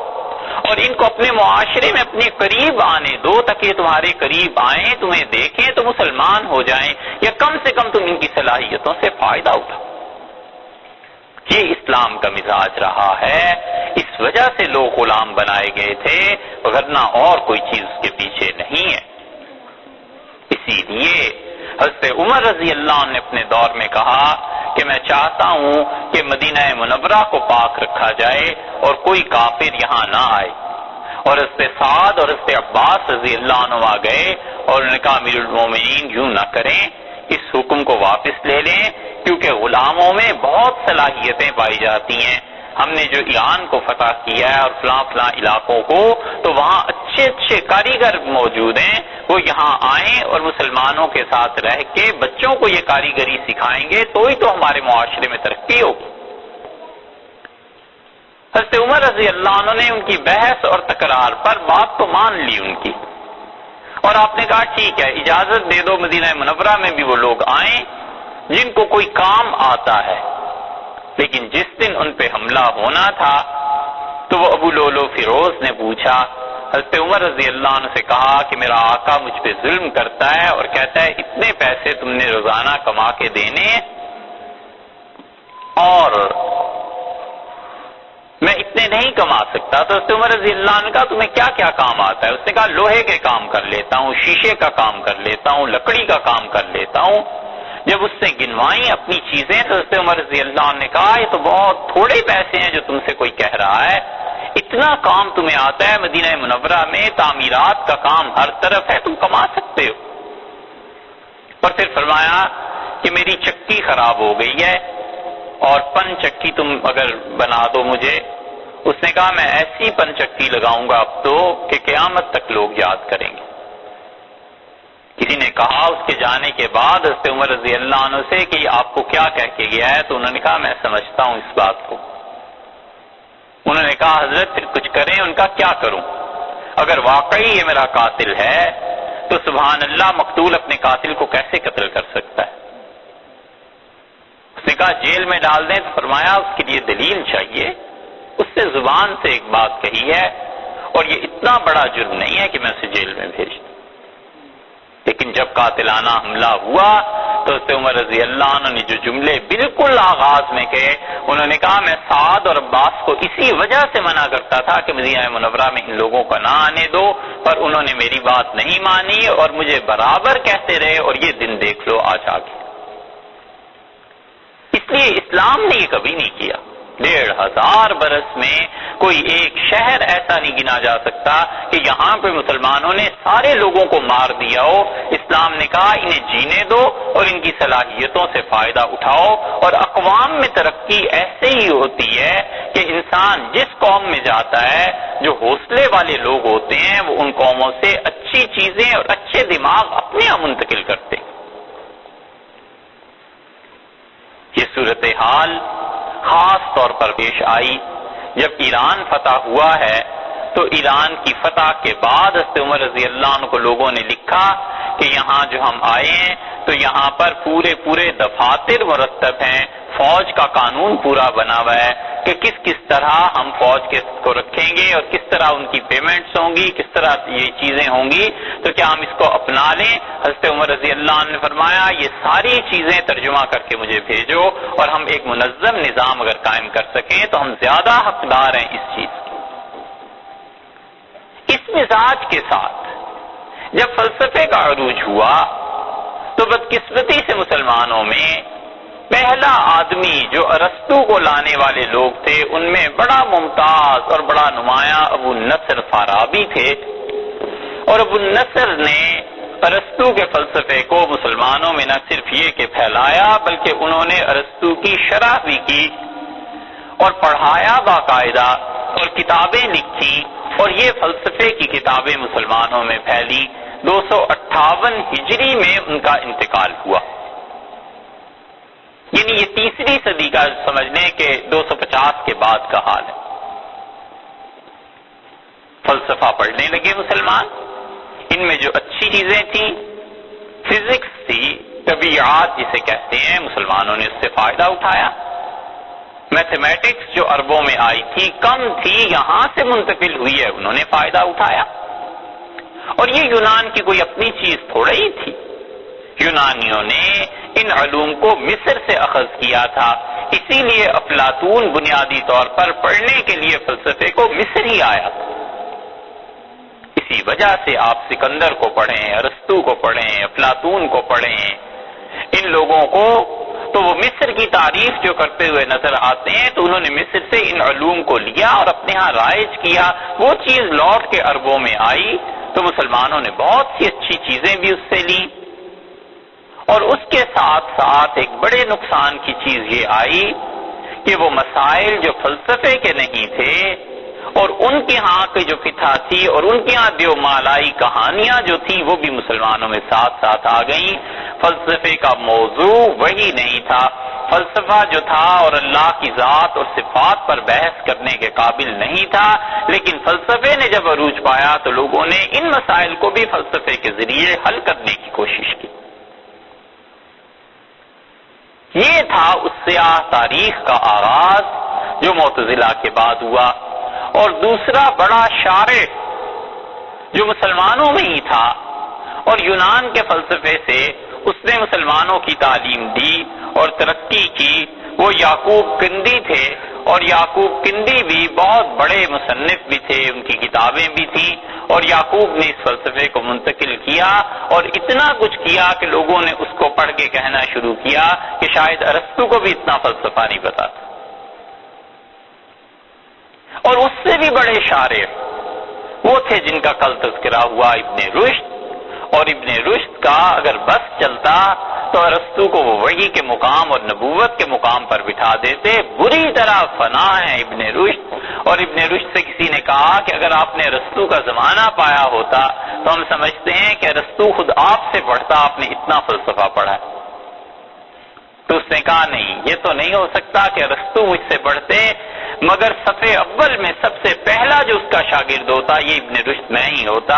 اور ان کو اپنے معاشرے میں اپنے قریب آنے دو تاکہ تمہارے قریب آئیں، تمہیں دیکھیں تو مسلمان ہو جائیں، یا کم سے کم تم ان کی صلاحیتوں سے فائدہ اٹھاؤ۔ یہ اسلام کا مزاج رہا ہے، اس وجہ سے لوگ غلام بنائے گئے تھے، ورنہ اور کوئی چیز اس کے پیچھے نہیں ہے۔ اسی لیے حضرت عمر رضی اللہ عنہ نے اپنے دور میں کہا کہ میں چاہتا ہوں کہ مدینہ منورہ کو پاک رکھا جائے اور کوئی کافر یہاں نہ آئے۔ اور حضرت سعد اور حضرت عباس رضی اللہ عنہ آ گئے اور انہوں نے کہا امیر المومنین یوں نہ کریں، اس حکم کو واپس لے لیں، کیونکہ غلاموں میں بہت صلاحیتیں پائی جاتی ہیں۔ ہم نے جو ایران کو فتح کیا ہے اور فلاں فلاں علاقوں کو، تو وہاں اچھے اچھے کاریگر موجود ہیں، وہ یہاں آئیں اور مسلمانوں کے ساتھ رہ کے بچوں کو یہ کاریگری سکھائیں گے تو ہی تو ہمارے معاشرے میں ترقی ہوگی۔ حضرت عمر رضی اللہ عنہ نے ان کی بحث اور تکرار پر بات تو مان لی ان کی، اور آپ نے کہا ٹھیک ہے اجازت دے دو مدینہ منورہ میں بھی وہ لوگ آئیں جن کو کوئی کام آتا ہے۔ لیکن جس دن ان پہ حملہ ہونا تھا تو وہ ابو لولو فیروز نے پوچھا، حضرت عمر رضی اللہ عنہ سے کہا کہ میرا آقا مجھ پہ ظلم کرتا ہے اور کہتا ہے اتنے پیسے تم نے روزانہ کما کے دینے اور میں اتنے نہیں کما سکتا۔ تو حضرت عمر رضی اللہ عنہ کا تمہیں کیا کیا کام آتا ہے؟ اس نے کہا لوہے کے کام کر لیتا ہوں، شیشے کا کام کر لیتا ہوں، لکڑی کا کام کر لیتا ہوں۔ جب اس نے گنوائی اپنی چیزیں تو حضرت عمر رضی اللہ عنہ نے کہا یہ تو بہت تھوڑے پیسے ہیں جو تم سے کوئی کہہ رہا ہے، اتنا کام تمہیں آتا ہے، مدینہ منورہ میں تعمیرات کا کام ہر طرف ہے، تم کما سکتے ہو۔ اور پھر فرمایا کہ میری چکی خراب ہو گئی ہے اور پن چکی تم اگر بنا دو مجھے۔ اس نے کہا میں ایسی پن چکی لگاؤں گا اب تو کہ قیامت تک لوگ یاد کریں گے۔ کسی نے کہا اس کے جانے کے بعد حضرت عمر رضی اللہ عنہ سے کہ یہ آپ کو کیا کہہ کے گیا ہے؟ تو انہوں نے کہا میں سمجھتا ہوں اس بات کو۔ انہوں نے کہا حضرت پھر کچھ کریں؟ ان کا کیا کروں؟ اگر واقعی یہ میرا قاتل ہے تو سبحان اللہ مقتول اپنے قاتل کو کیسے قتل کر سکتا ہے؟ اس نے کہا جیل میں ڈال دیں۔ تو فرمایا اس کے لیے دلیل چاہیے، اس سے زبان سے ایک بات کہی ہے اور یہ اتنا بڑا جرم نہیں ہے کہ میں اسے جیل میں بھیج دوں۔ لیکن جب قاتلانہ حملہ ہوا تو حضرت عمر رضی اللہ عنہ نے جو جملے بالکل آغاز میں کہے، انہوں نے کہا میں سعد اور عباس کو اسی وجہ سے منع کرتا تھا کہ مدینہ منورہ میں ان لوگوں کو نہ آنے دو، پر انہوں نے میری بات نہیں مانی اور مجھے برابر کہتے رہے، اور یہ دن دیکھ لو آج آ گئے۔ اس لیے اسلام نے یہ کبھی نہیں کیا۔ 1500 برس میں کوئی ایک شہر ایسا نہیں گنا جا سکتا کہ یہاں پہ مسلمانوں نے سارے لوگوں کو مار دیا ہو۔ اسلام نے کہا انہیں جینے دو اور ان کی صلاحیتوں سے فائدہ اٹھاؤ، اور اقوام میں ترقی ایسے ہی ہوتی ہے کہ انسان جس قوم میں جاتا ہے، جو حوصلے والے لوگ ہوتے ہیں وہ ان قوموں سے اچھی چیزیں اور اچھے دماغ اپنے یہاں منتقل کرتے ہیں۔ یہ صورتحال خاص طور پر پیش آئی جب ایران فتح ہوا ہے، تو ایران کی فتح کے بعد حضرت عمر رضی اللہ عنہ کو لوگوں نے لکھا کہ یہاں جو ہم آئے ہیں تو یہاں پر پورے دفاتر مرتب ہیں، فوج کا قانون پورا بنا ہوا ہے کہ کس طرح ہم فوج کو رکھیں گے اور کس طرح ان کی پیمنٹس ہوں گی، کس طرح یہ چیزیں ہوں گی، تو کیا ہم اس کو اپنا لیں؟ حضرت عمر رضی اللہ عنہ نے فرمایا یہ ساری چیزیں ترجمہ کر کے مجھے بھیجو، اور ہم ایک منظم نظام اگر قائم کر سکیں تو ہم زیادہ حقدار ہیں اس چیز کی۔ اس مزاج کے ساتھ جب فلسفے کا عروج ہوا تو بدقسمتی سے مسلمانوں میں پہلا آدمی جو ارسطو کو لانے والے لوگ تھے ان میں بڑا ممتاز اور بڑا نمایاں ابو النصر فارابی تھے، اور ابو النصر نے ارسطو کے فلسفے کو مسلمانوں میں نہ صرف یہ کہ پھیلایا بلکہ انہوں نے ارسطو کی شرح بھی کی اور پڑھایا باقاعدہ اور کتابیں لکھی، اور یہ فلسفے کی کتابیں مسلمانوں میں پھیلی۔ 258 ہجری میں ان کا انتقال ہوا، یعنی یہ تیسری صدی کا سمجھ لیں کہ 250 کے بعد کا حال ہے۔ فلسفہ پڑھنے لگے مسلمان، ان میں جو اچھی چیزیں تھیں، فزکس تھی، طبیعات جسے کہتے ہیں، مسلمانوں نے اس سے فائدہ اٹھایا۔ میتھمیٹکس جو عربوں میں آئی تھی، کم تھی، یہاں سے منتقل ہوئی ہے، انہوں نے فائدہ اٹھایا۔ اور یہ یونان کی کوئی اپنی چیز تھوڑا ہی تھی، یونانیوں نے ان علوم کو مصر سے اخذ کیا تھا، اسی لیے افلاطون بنیادی طور پر پڑھنے کے لیے فلسفے کو مصر ہی آیا تھا۔ اسی وجہ سے آپ سکندر کو پڑھیں، ارسطو کو پڑھیں، افلاطون کو پڑھیں، ان لوگوں کو تو وہ مصر کی تعریف جو کرتے ہوئے نظر آتے ہیں، تو انہوں نے مصر سے ان علوم کو لیا اور اپنے ہاں رائج کیا، وہ چیز لوٹ کے عربوں میں آئی، تو مسلمانوں نے بہت سی اچھی چیزیں بھی اس سے لی، اور اس کے ساتھ ساتھ ایک بڑے نقصان کی چیز یہ آئی کہ وہ مسائل جو فلسفے کے نہیں تھے اور ان کے ہاں کی جو فتح تھی اور ان کے ہاں دیو مالائی کہانیاں جو تھی وہ بھی مسلمانوں میں ساتھ ساتھ آ گئیں۔ فلسفے کا موضوع وہی نہیں تھا، فلسفہ جو تھا اور اللہ کی ذات اور صفات پر بحث کرنے کے قابل نہیں تھا، لیکن فلسفے نے جب عروج پایا تو لوگوں نے ان مسائل کو بھی فلسفے کے ذریعے حل کرنے کی کوشش کی۔ یہ تھا اس سیاہ تاریخ کا آغاز جو معتزلہ کے بعد ہوا۔ اور دوسرا بڑا شارع جو مسلمانوں میں ہی تھا اور یونان کے فلسفے سے اس نے مسلمانوں کی تعلیم دی اور ترقی کی، وہ یعقوب کندی تھے، اور یعقوب کندی بھی بہت بڑے مصنف بھی تھے، ان کی کتابیں بھی تھیں، اور یعقوب نے اس فلسفے کو منتقل کیا اور اتنا کچھ کیا کہ لوگوں نے اس کو پڑھ کے کہنا شروع کیا کہ شاید ارسطو کو بھی اتنا فلسفہ نہیں پتا تھا۔ اور اس سے بھی بڑے شارع وہ تھے جن کا کل تذکرہ ہوا، ابن رشد، اور ابن رشد کا اگر بس چلتا تو ارسطو کو وہ وحی کے مقام اور نبوت کے مقام پر بٹھا دیتے۔ بری طرح فنا ہے ابن رشد، اور ابن رشد سے کسی نے کہا کہ اگر آپ نے ارسطو کا زمانہ پایا ہوتا تو ہم سمجھتے ہیں کہ ارسطو خود آپ سے پڑھتا، آپ نے اتنا فلسفہ پڑھا ہے۔ تو اس نے کہا نہیں، یہ تو نہیں ہو سکتا کہ ارسطو مجھ سے پڑھتے، مگر صفحے اول میں سب سے پہلا جو اس کا شاگرد ہوتا یہ ابن رشد میں ہی ہوتا،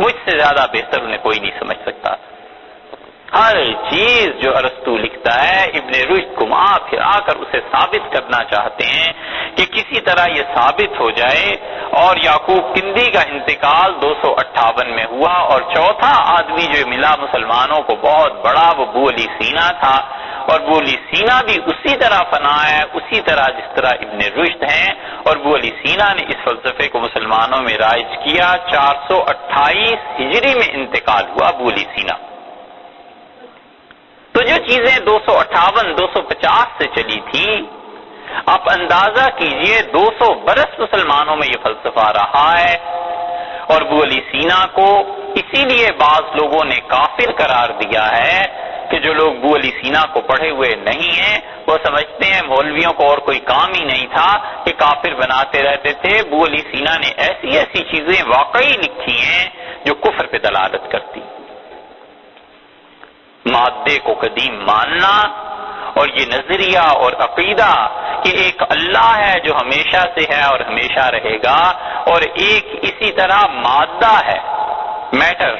مجھ سے زیادہ بہتر انہیں کوئی نہیں سمجھ سکتا۔ ہر چیز جو ارسطو لکھتا ہے ابن رشد گھما پھرا کر اسے ثابت کرنا چاہتے ہیں کہ کسی طرح یہ ثابت ہو جائے. اور یعقوب کندی کا انتقال 258 میں ہوا اور چوتھا آدمی جو ملا مسلمانوں کو بہت بڑا وہ ابو علی سینا تھا. اور ابو علی سینا بھی اسی طرح فنا ہے اسی طرح جس طرح ابن رشد ہیں. اور ابو علی سینا نے اس فلسفے کو مسلمانوں میں رائج کیا. 428 ہجری میں انتقال ہوا ابو علی سینا. تو جو چیزیں 258 250 سے چلی تھی آپ اندازہ کیجئے 200 برس مسلمانوں میں یہ فلسفہ رہا ہے. اور ابو علی سینا کو اسی لیے بعض لوگوں نے کافر قرار دیا ہے کہ جو لوگ ابو علی سینا کو پڑھے ہوئے نہیں ہیں وہ سمجھتے ہیں مولویوں کو اور کوئی کام ہی نہیں تھا کہ کافر بناتے رہتے تھے. ابو علی سینا نے ایسی ایسی چیزیں واقعی لکھی ہیں جو کفر پہ دلالت کرتی. مادے کو قدیم ماننا اور یہ نظریہ اور عقیدہ کہ ایک اللہ ہے جو ہمیشہ سے ہے اور ہمیشہ رہے گا اور ایک اسی طرح مادہ ہے میٹر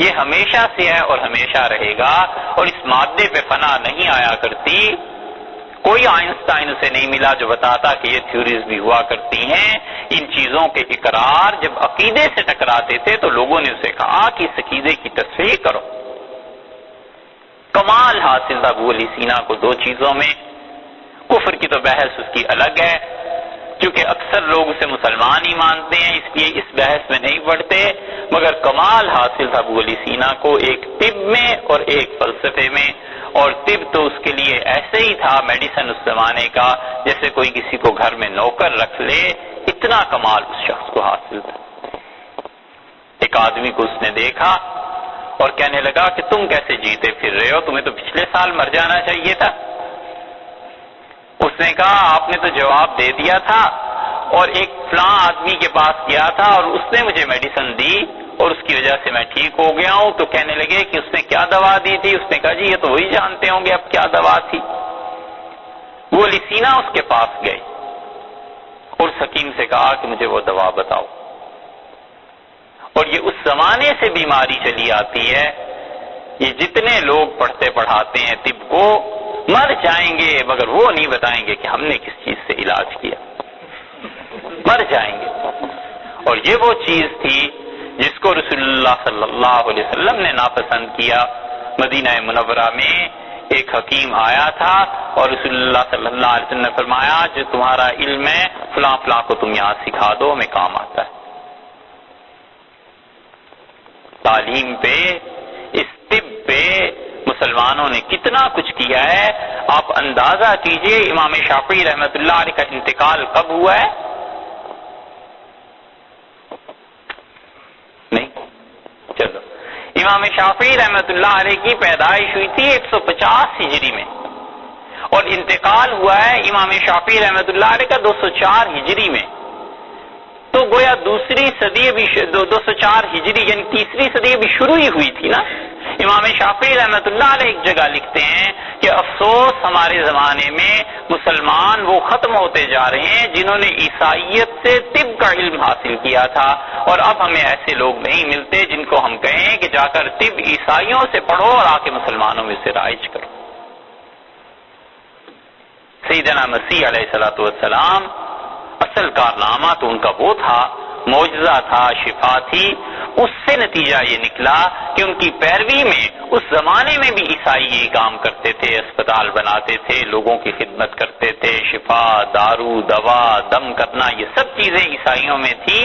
یہ ہمیشہ سے ہے اور ہمیشہ رہے گا اور اس مادے پہ فنا نہیں آیا کرتی. کوئی آئنسٹائن اسے نہیں ملا جو بتاتا کہ یہ تھیوریز بھی ہوا کرتی ہیں. ان چیزوں کے اقرار جب عقیدے سے ٹکراتے تھے تو لوگوں نے اسے کہا کہ اس عقیدے کی تصحیح کرو. کمال حاصل تھا ابو علی سینا کو دو چیزوں میں. کفر کی تو بحث اس کی الگ ہے کیونکہ اکثر لوگ اسے مسلمان ہی مانتے ہیں اس لیے اس بحث میں نہیں پڑتے. مگر کمال حاصل تھا ابو علی سینا کو ایک طب میں اور ایک فلسفے میں. اور طب تو اس کے لیے ایسے ہی تھا میڈیسن اس زمانے کا جیسے کوئی کسی کو گھر میں نوکر رکھ لے. اتنا کمال اس شخص کو حاصل تھا. ایک آدمی کو اس نے دیکھا اور کہنے لگا کہ تم کیسے جیتے پھر رہے ہو تمہیں تو پچھلے سال مر جانا چاہیے تھا. اس نے کہا آپ نے تو جواب دے دیا تھا اور ایک فلاں آدمی کے پاس گیا تھا اور اس نے مجھے میڈیسن دی اور اس کی وجہ سے میں ٹھیک ہو گیا ہوں. تو کہنے لگے کہ اس نے کیا دوا دی تھی. اس نے کہا جی یہ تو وہی جانتے ہوں گے اب کیا دوا تھی. وہ علی سینا اس کے پاس گئے اور اس حکیم سے کہا کہ مجھے وہ دوا بتاؤ. اور یہ اس زمانے سے بیماری چلی آتی ہے. یہ جتنے لوگ پڑھتے پڑھاتے ہیں طب کو مر جائیں گے مگر وہ نہیں بتائیں گے کہ ہم نے کس چیز سے علاج کیا. مر جائیں گے. اور یہ وہ چیز تھی جس کو رسول اللہ صلی اللہ علیہ وسلم نے ناپسند کیا. مدینہ منورہ میں ایک حکیم آیا تھا اور رسول اللہ صلی اللہ علیہ وسلم نے فرمایا جو تمہارا علم ہے فلاں فلاں کو تم یہاں سکھا دو ہمیں کام آتا ہے. تعلیم پہ اس طب پہ مسلمانوں نے کتنا کچھ کیا ہے. آپ اندازہ کیجئے امام شافعی رحمۃ اللہ علیہ کا انتقال کب ہوا ہے؟ نہیں چلو امام شافعی رحمۃ اللہ علیہ کی پیدائش ہوئی تھی 150 ہجری میں اور انتقال ہوا ہے امام شافعی رحمۃ اللہ علیہ کا 204 ہجری میں. تو گویا دوسری صدی بھی 204 ہجری یعنی تیسری صدی بھی شروع ہی ہوئی تھی نا. امام شافعی رحمۃ اللہ علیہ ایک جگہ لکھتے ہیں کہ افسوس ہمارے زمانے میں مسلمان وہ ختم ہوتے جا رہے ہیں جنہوں نے عیسائیت سے طب کا علم حاصل کیا تھا اور اب ہمیں ایسے لوگ نہیں ملتے جن کو ہم کہیں کہ جا کر طب عیسائیوں سے پڑھو اور آ کے مسلمانوں میں سے رائج کرو. سیدنا مسیح علیہ الصلوۃ والسلام اصل کارنامہ تو ان کا وہ تھا معجزہ تھا شفا تھی. اس سے نتیجہ یہ نکلا کہ ان کی پیروی میں اس زمانے میں بھی عیسائی یہی کام کرتے تھے. اسپتال بناتے تھے لوگوں کی خدمت کرتے تھے شفا دارو دوا دم کرنا یہ سب چیزیں عیسائیوں میں تھی.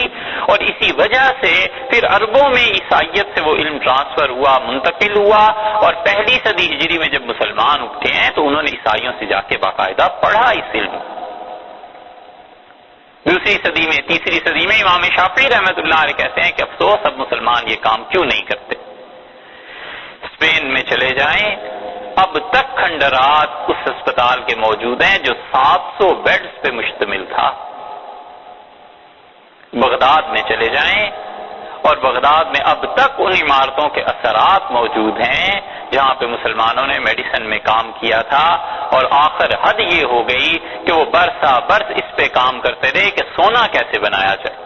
اور اسی وجہ سے پھر عربوں میں عیسائیت سے وہ علم ٹرانسفر ہوا منتقل ہوا اور پہلی صدی ہجری میں جب مسلمان اٹھے ہیں تو انہوں نے عیسائیوں سے جا کے باقاعدہ پڑھا اس علم. دوسری صدی میں تیسری صدی میں امام شافعی رحمۃ اللہ علیہ کہتے ہیں کہ افسوس اب مسلمان یہ کام کیوں نہیں کرتے. اسپین میں چلے جائیں اب تک کھنڈرات اس اسپتال کے موجود ہیں جو 700 بیڈز پہ مشتمل تھا. بغداد میں چلے جائیں اور بغداد میں اب تک ان عمارتوں کے اثرات موجود ہیں جہاں پہ مسلمانوں نے میڈیسن میں کام کیا تھا. اور آخر حد یہ ہو گئی کہ وہ برسا برس اس پہ کام کرتے رہے کہ سونا کیسے بنایا جائے.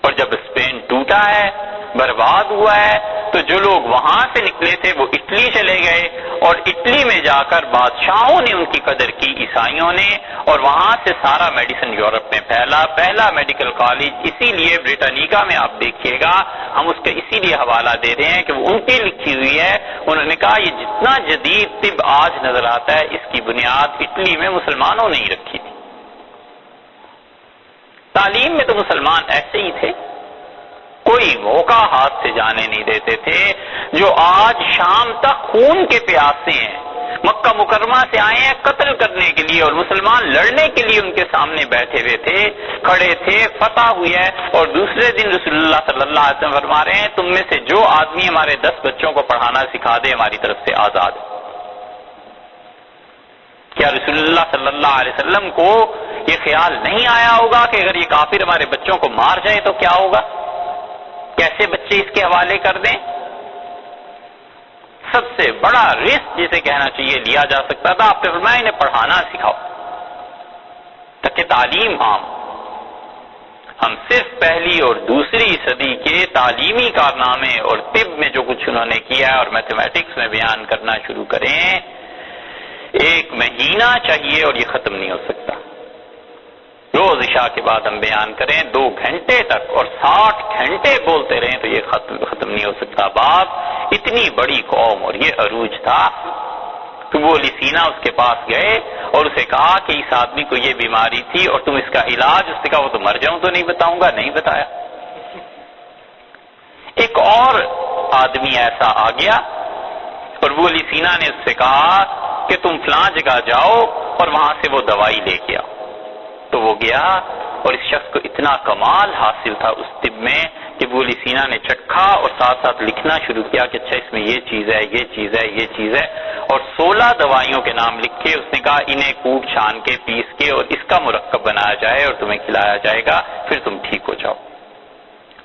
اور جب اسپین ٹوٹا ہے برباد ہوا ہے تو جو لوگ وہاں سے نکلے تھے وہ اٹلی چلے گئے اور اٹلی میں جا کر بادشاہوں نے ان کی قدر کی، عیسائیوں نے، اور وہاں سے سارا میڈیسن یورپ میں پھیلا، پہلا میڈیکل کالج۔ اسی لیے بریٹانیکا میں آپ دیکھیے گا، ہم اس کا اسی لیے حوالہ دے رہے ہیں کہ وہ ان کی لکھی ہوئی ہے، انہوں نے کہا یہ جتنا جدید طب آج نظر آتا ہے اس کی بنیاد اٹلی میں مسلمانوں نے ہی رکھی تھی۔ تعلیم میں تو مسلمان ایسے ہی تھے، کوئی موقع ہاتھ سے جانے نہیں دیتے تھے۔ جو آج شام تک خون کے پیاسے ہیں، مکہ مکرمہ سے آئے ہیں قتل کرنے کے لیے، اور مسلمان لڑنے کے لیے ان کے سامنے بیٹھے ہوئے تھے، کھڑے تھے، فتح ہوئی ہے، اور دوسرے دن رسول اللہ صلی اللہ علیہ وسلم فرما رہے ہیں تم میں سے جو آدمی ہمارے 10 بچوں کو پڑھانا سکھا دے ہماری طرف سے آزاد۔ کیا رسول اللہ صلی اللہ علیہ وسلم کو یہ خیال نہیں آیا ہوگا کہ اگر یہ کافر ہمارے بچوں کو مار جائے تو کیا ہوگا؟ کیسے بچے اس کے حوالے کر دیں؟ سب سے بڑا رسک جسے کہنا چاہیے لیا جا سکتا تھا، آپ نے فرمایا انہیں پڑھانا سکھاؤ تاکہ تعلیم عام۔ ہم صرف پہلی اور دوسری صدی کے تعلیمی کارنامے اور طب میں جو کچھ انہوں نے کیا ہے اور میتھمیٹکس میں بیان کرنا شروع کریں، 1 مہینہ چاہیے اور یہ ختم نہیں ہو سکتا۔ روز عشاء کے بعد ہم بیان کریں 2 گھنٹے تک اور 60 گھنٹے بولتے رہیں تو یہ ختم نہیں ہو سکتا۔ باپ اتنی بڑی قوم اور یہ عروج تھا تو وہ علی سینا اس کے پاس گئے اور اسے کہا کہ اس آدمی کو یہ بیماری تھی اور تم اس کا علاج، اس نے کہا وہ تو مر جاؤں تو نہیں بتاؤں گا، نہیں بتایا۔ ایک اور آدمی ایسا آ گیا اور وہ علی سینا نے اس سے کہا کہ تم فلاں جگہ جاؤ اور وہاں سے وہ دوائی لے کے آؤ۔ تو وہ گیا اور اس شخص کو اتنا کمال حاصل تھا اس طب میں کہ وہ علی سینا نے چکھا اور ساتھ ساتھ لکھنا شروع کیا کہ اچھا اس میں یہ چیز ہے، یہ چیز ہے، یہ چیز ہے، اور 16 دوائیوں کے نام لکھے۔ اس نے کہا انہیں کوٹ چھان کے پیس کے اور اس کا مرکب بنایا جائے اور تمہیں کھلایا جائے گا، پھر تم ٹھیک ہو جاؤ۔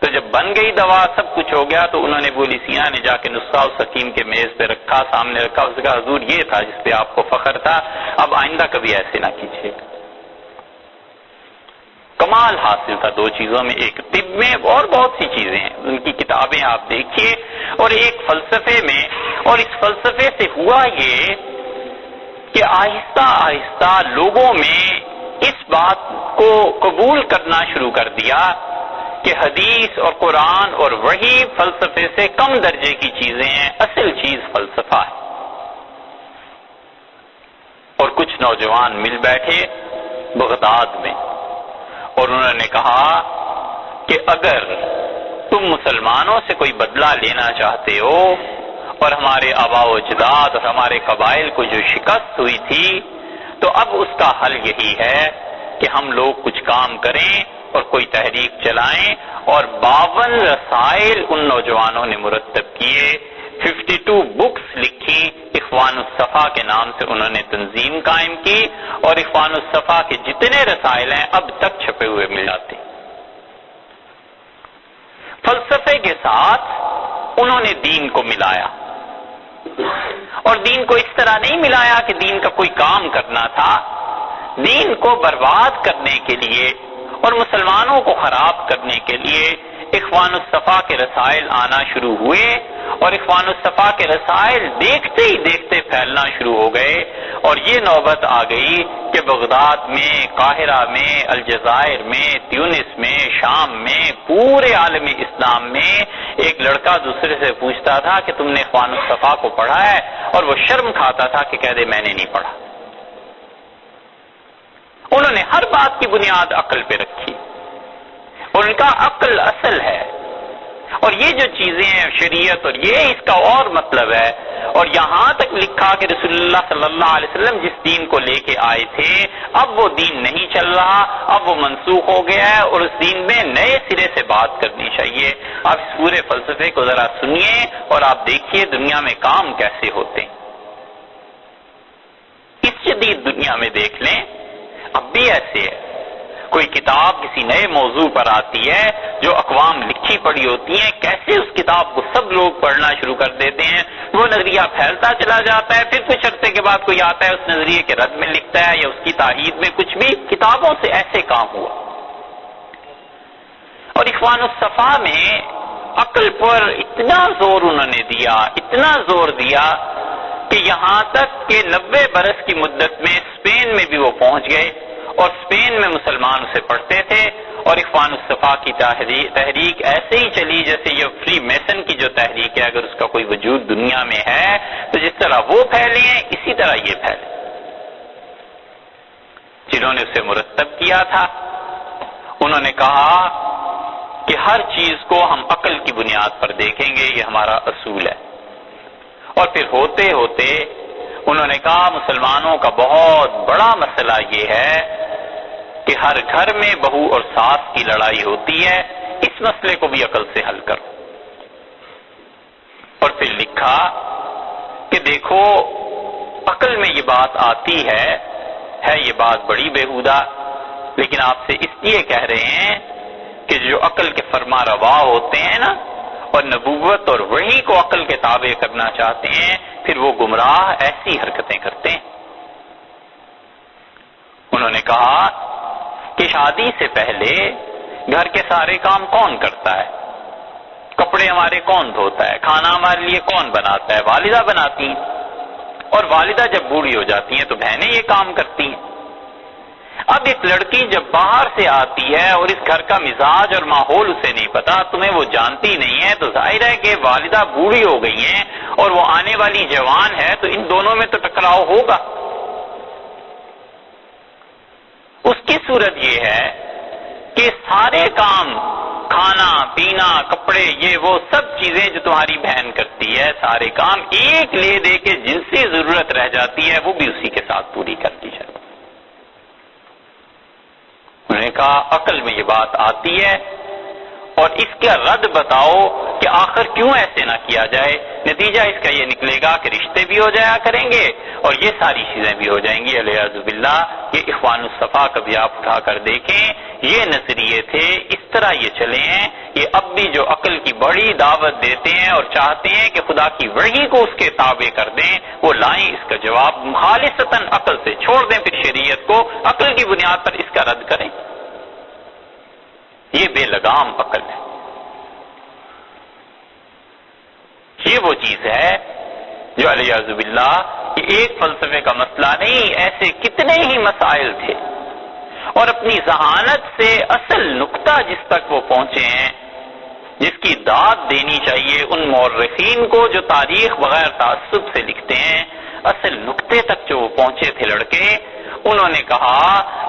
تو جب بن گئی دوا، سب کچھ ہو گیا، تو انہوں نے وہ علی سینا نے جا کے نسخہ اس حکیم کے میز پہ رکھا، سامنے رکھا، اس نے کہا حضور یہ تھا جس پہ آپ کو فخر تھا، اب آئندہ کبھی ایسے نہ کیجیے۔ کمال حاصل تھا 2 چیزوں میں، ایک طب میں اور بہت سی چیزیں ہیں، ان کی کتابیں آپ دیکھیے، اور ایک فلسفے میں۔ اور اس فلسفے سے ہوا یہ کہ آہستہ آہستہ لوگوں میں اس بات کو قبول کرنا شروع کر دیا کہ حدیث اور قرآن اور وحی فلسفے سے کم درجے کی چیزیں ہیں، اصل چیز فلسفہ ہے۔ اور کچھ نوجوان مل بیٹھے بغداد میں اور انہوں نے کہا کہ اگر تم مسلمانوں سے کوئی بدلہ لینا چاہتے ہو اور ہمارے آباء و اجداد اور ہمارے قبائل کو جو شکست ہوئی تھی، تو اب اس کا حل یہی ہے کہ ہم لوگ کچھ کام کریں اور کوئی تحریک چلائیں۔ اور 52 رسائل ان نوجوانوں نے مرتب کیے، 52 بکس لکھی، اخوان الصفا کے نام سے انہوں نے تنظیم قائم کی، اور اخوان الصفا کے جتنے رسائل ہیں اب تک چھپے ہوئے مل جاتے۔ فلسفے کے ساتھ انہوں نے دین کو ملایا، اور دین کو اس طرح نہیں ملایا کہ دین کا کوئی کام کرنا تھا، دین کو برباد کرنے کے لیے اور مسلمانوں کو خراب کرنے کے لیے اخوان الصفا کے رسائل آنا شروع ہوئے، اور اخوان الصفا کے رسائل دیکھتے ہی دیکھتے پھیلنا شروع ہو گئے، اور یہ نوبت آ گئی کہ بغداد میں، قاہرہ میں، الجزائر میں، تیونس میں، شام میں، پورے عالم اسلام میں ایک لڑکا دوسرے سے پوچھتا تھا کہ تم نے اخوان الصفا کو پڑھا ہے، اور وہ شرم کھاتا تھا کہ کہہ دے میں نے نہیں پڑھا۔ انہوں نے ہر بات کی بنیاد عقل پہ رکھی، اور ان کا عقل اصل ہے، اور یہ جو چیزیں ہیں شریعت اور یہ اس کا اور مطلب ہے۔ اور یہاں تک لکھا کہ رسول اللہ صلی اللہ علیہ وسلم جس دین کو لے کے آئے تھے اب وہ دین نہیں چل رہا، اب وہ منسوخ ہو گیا ہے، اور اس دین میں نئے سرے سے بات کرنی چاہیے۔ آپ اس پورے فلسفے کو ذرا سنیے اور آپ دیکھیے دنیا میں کام کیسے ہوتے ہیں۔ اس جدید دنیا میں دیکھ لیں، اب بھی ایسے ہے، کوئی کتاب کسی نئے موضوع پر آتی ہے جو اقوام لکھی پڑھی ہوتی ہیں، کیسے اس کتاب کو سب لوگ پڑھنا شروع کر دیتے ہیں، وہ نظریہ پھیلتا چلا جاتا ہے، پھر کچھ عرصے کے بعد کوئی آتا ہے اس نظریے کے رد میں لکھتا ہے یا اس کی تائید میں کچھ بھی۔ کتابوں سے ایسے کام ہوا۔ اور اخوان الصفا میں عقل پر اتنا زور انہوں نے دیا، اتنا زور دیا کہ یہاں تک کہ 90 برس کی مدت میں اسپین میں بھی وہ پہنچ گئے، اور اسپین میں مسلمان اسے پڑھتے تھے، اور اخوان الصفا کی تحریک ایسے ہی چلی جیسے یہ فری میسن کی جو تحریک ہے، اگر اس کا کوئی وجود دنیا میں ہے تو جس طرح وہ پھیلے ہیں اسی طرح یہ پھیلے۔ جنہوں نے اسے مرتب کیا تھا انہوں نے کہا کہ ہر چیز کو ہم عقل کی بنیاد پر دیکھیں گے، یہ ہمارا اصول ہے۔ اور پھر ہوتے ہوتے انہوں نے کہا مسلمانوں کا بہت بڑا مسئلہ یہ ہے کہ ہر گھر میں بہو اور ساس کی لڑائی ہوتی ہے، اس مسئلے کو بھی عقل سے حل کرو۔ اور پھر لکھا کہ دیکھو عقل میں یہ بات آتی ہے یہ بات بڑی بےہودہ، لیکن آپ سے اس لیے کہہ رہے ہیں کہ جو عقل کے فرما روا ہوتے ہیں نا، اور نبوت اور وحی کو عقل کے تابع کرنا چاہتے ہیں، پھر وہ گمراہ ایسی حرکتیں کرتے ہیں۔ انہوں نے کہا کہ شادی سے پہلے گھر کے سارے کام کون کرتا ہے؟ کپڑے ہمارے کون دھوتا ہے؟ کھانا ہمارے لیے کون بناتا ہے؟ والدہ بناتی ہیں، اور والدہ جب بوڑھی ہو جاتی ہیں تو بہنیں یہ کام کرتی ہیں۔ اب ایک لڑکی جب باہر سے آتی ہے اور اس گھر کا مزاج اور ماحول اسے نہیں پتا، تمہیں وہ جانتی نہیں ہے، تو ظاہر ہے کہ والدہ بوڑھی ہو گئی ہیں اور وہ آنے والی جوان ہے، تو ان دونوں میں تو ٹکراؤ ہوگا۔ اس کی صورت یہ ہے کہ سارے کام، کھانا پینا کپڑے، یہ وہ سب چیزیں جو تمہاری بہن کرتی ہے، سارے کام ایک لے دے کے جن سے ضرورت رہ جاتی ہے وہ بھی اسی کے ساتھ پوری کرتی ہے۔ انہوں نے کہا عقل میں یہ بات آتی ہے، اور اس کا رد بتاؤ کہ آخر کیوں ایسے نہ کیا جائے۔ نتیجہ اس کا یہ نکلے گا کہ رشتے بھی ہو جایا کریں گے اور یہ ساری چیزیں بھی ہو جائیں گی۔ علیہ باللہ یہ اخوان الصفا کبھی آپ اٹھا کر دیکھیں، یہ نظریے تھے، اس طرح یہ چلے ہیں۔ یہ اب بھی جو عقل کی بڑی دعوت دیتے ہیں اور چاہتے ہیں کہ خدا کی وحی کو اس کے تابع کر دیں، وہ لائیں اس کا جواب خالصتاً عقل سے چھوڑ دیں، پھر شریعت کو عقل کی بنیاد پر اس کا رد کریں۔ یہ بے لگام عقل ہے۔ یہ وہ چیز ہے جو علیہ باللہ کہ ایک فلسفے کا مسئلہ نہیں، ایسے کتنے ہی مسائل تھے، اور اپنی ذہانت سے اصل نقطہ جس تک وہ پہنچے ہیں، جس کی داد دینی چاہیے ان مورخین کو جو تاریخ بغیر تعصب سے لکھتے ہیں، اصل نقطے تک جو وہ پہنچے تھے لڑکے، انہوں نے کہا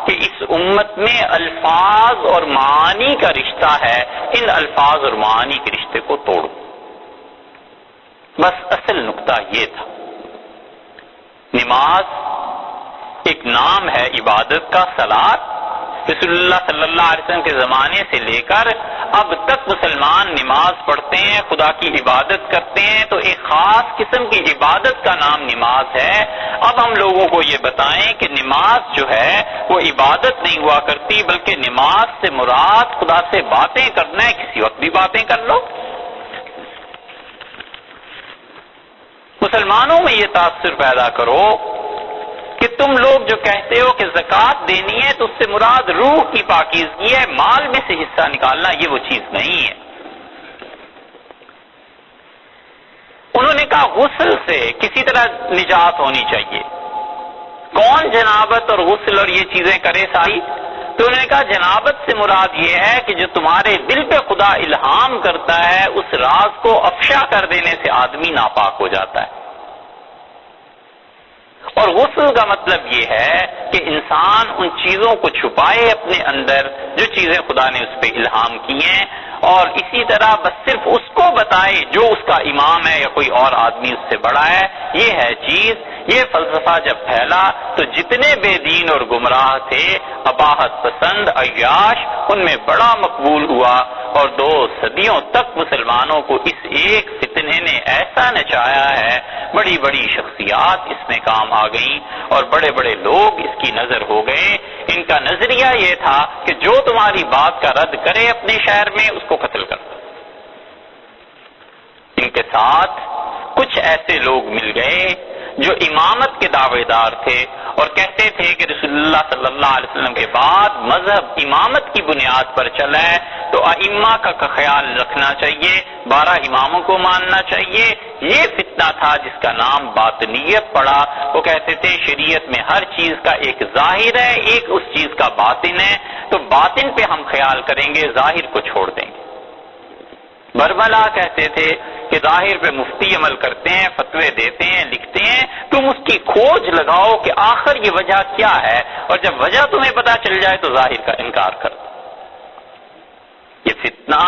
کہ اس امت میں الفاظ اور معانی کا رشتہ ہے، ان الفاظ اور معانی کے رشتے کو توڑو۔ بس اصل نقطہ یہ تھا۔ نماز ایک نام ہے عبادت کا، صلاۃ رسول اللہ صلی اللہ علیہ وسلم کے زمانے سے لے کر اب تک مسلمان نماز پڑھتے ہیں، خدا کی عبادت کرتے ہیں، تو ایک خاص قسم کی عبادت کا نام نماز ہے۔ اب ہم لوگوں کو یہ بتائیں کہ نماز جو ہے وہ عبادت نہیں ہوا کرتی، بلکہ نماز سے مراد خدا سے باتیں کرنا ہے، کسی وقت بھی باتیں کر لو۔ مسلمانوں میں یہ تاثر پیدا کرو کہ تم لوگ جو کہتے ہو کہ زکوٰۃ دینی ہے تو اس سے مراد روح کی پاکیزگی ہے، مال میں سے حصہ نکالنا، یہ وہ چیز نہیں ہے۔ انہوں نے کہا غسل سے کسی طرح نجات ہونی چاہیے۔ کون جنابت اور غسل اور یہ چیزیں کرے ساری؟ تو انہوں نے کہا جنابت سے مراد یہ ہے کہ جو تمہارے دل پہ خدا الہام کرتا ہے، اس راز کو افشا کر دینے سے آدمی ناپاک ہو جاتا ہے۔ اور غسل کا مطلب یہ ہے کہ انسان ان چیزوں کو چھپائے اپنے اندر جو چیزیں خدا نے اس پہ الہام کی ہیں، اور اسی طرح بس صرف اس کو بتائے جو اس کا امام ہے یا کوئی اور آدمی اس سے بڑا ہے۔ یہ ہے چیز۔ یہ فلسفہ جب پھیلا تو جتنے بے دین اور گمراہ تھے، اباحت پسند عیاش، ان میں بڑا مقبول ہوا، اور 2 صدیوں تک مسلمانوں کو اس ایک فتنے نے ایسا نچایا ہے، بڑی بڑی شخصیات اس میں کام آ گئیں اور بڑے بڑے لوگ اس کی نظر ہو گئے۔ ان کا نظریہ یہ تھا کہ جو تمہاری بات کا رد کرے اپنے شہر میں اس کو قتل کر دو۔ ان کے ساتھ کچھ ایسے لوگ مل گئے جو امامت کے دعوے دار تھے اور کہتے تھے کہ رسول اللہ صلی اللہ علیہ وسلم کے بعد مذہب امامت کی بنیاد پر چلا ہے، تو ائمہ کا خیال رکھنا چاہیے، 12 اماموں کو ماننا چاہیے۔ یہ فتنہ تھا جس کا نام باطنیت پڑا۔ وہ کہتے تھے شریعت میں ہر چیز کا ایک ظاہر ہے، ایک اس چیز کا باطن ہے، تو باطن پہ ہم خیال کریں گے، ظاہر کو چھوڑ دیں گے۔ برملا کہتے تھے کہ ظاہر پہ مفتی عمل کرتے ہیں، فتوے دیتے ہیں، لکھتے ہیں، تم اس کی کھوج لگاؤ کہ آخر یہ وجہ کیا ہے، اور جب وجہ تمہیں پتا چل جائے تو ظاہر کا انکار کر دو۔ یہ فتنہ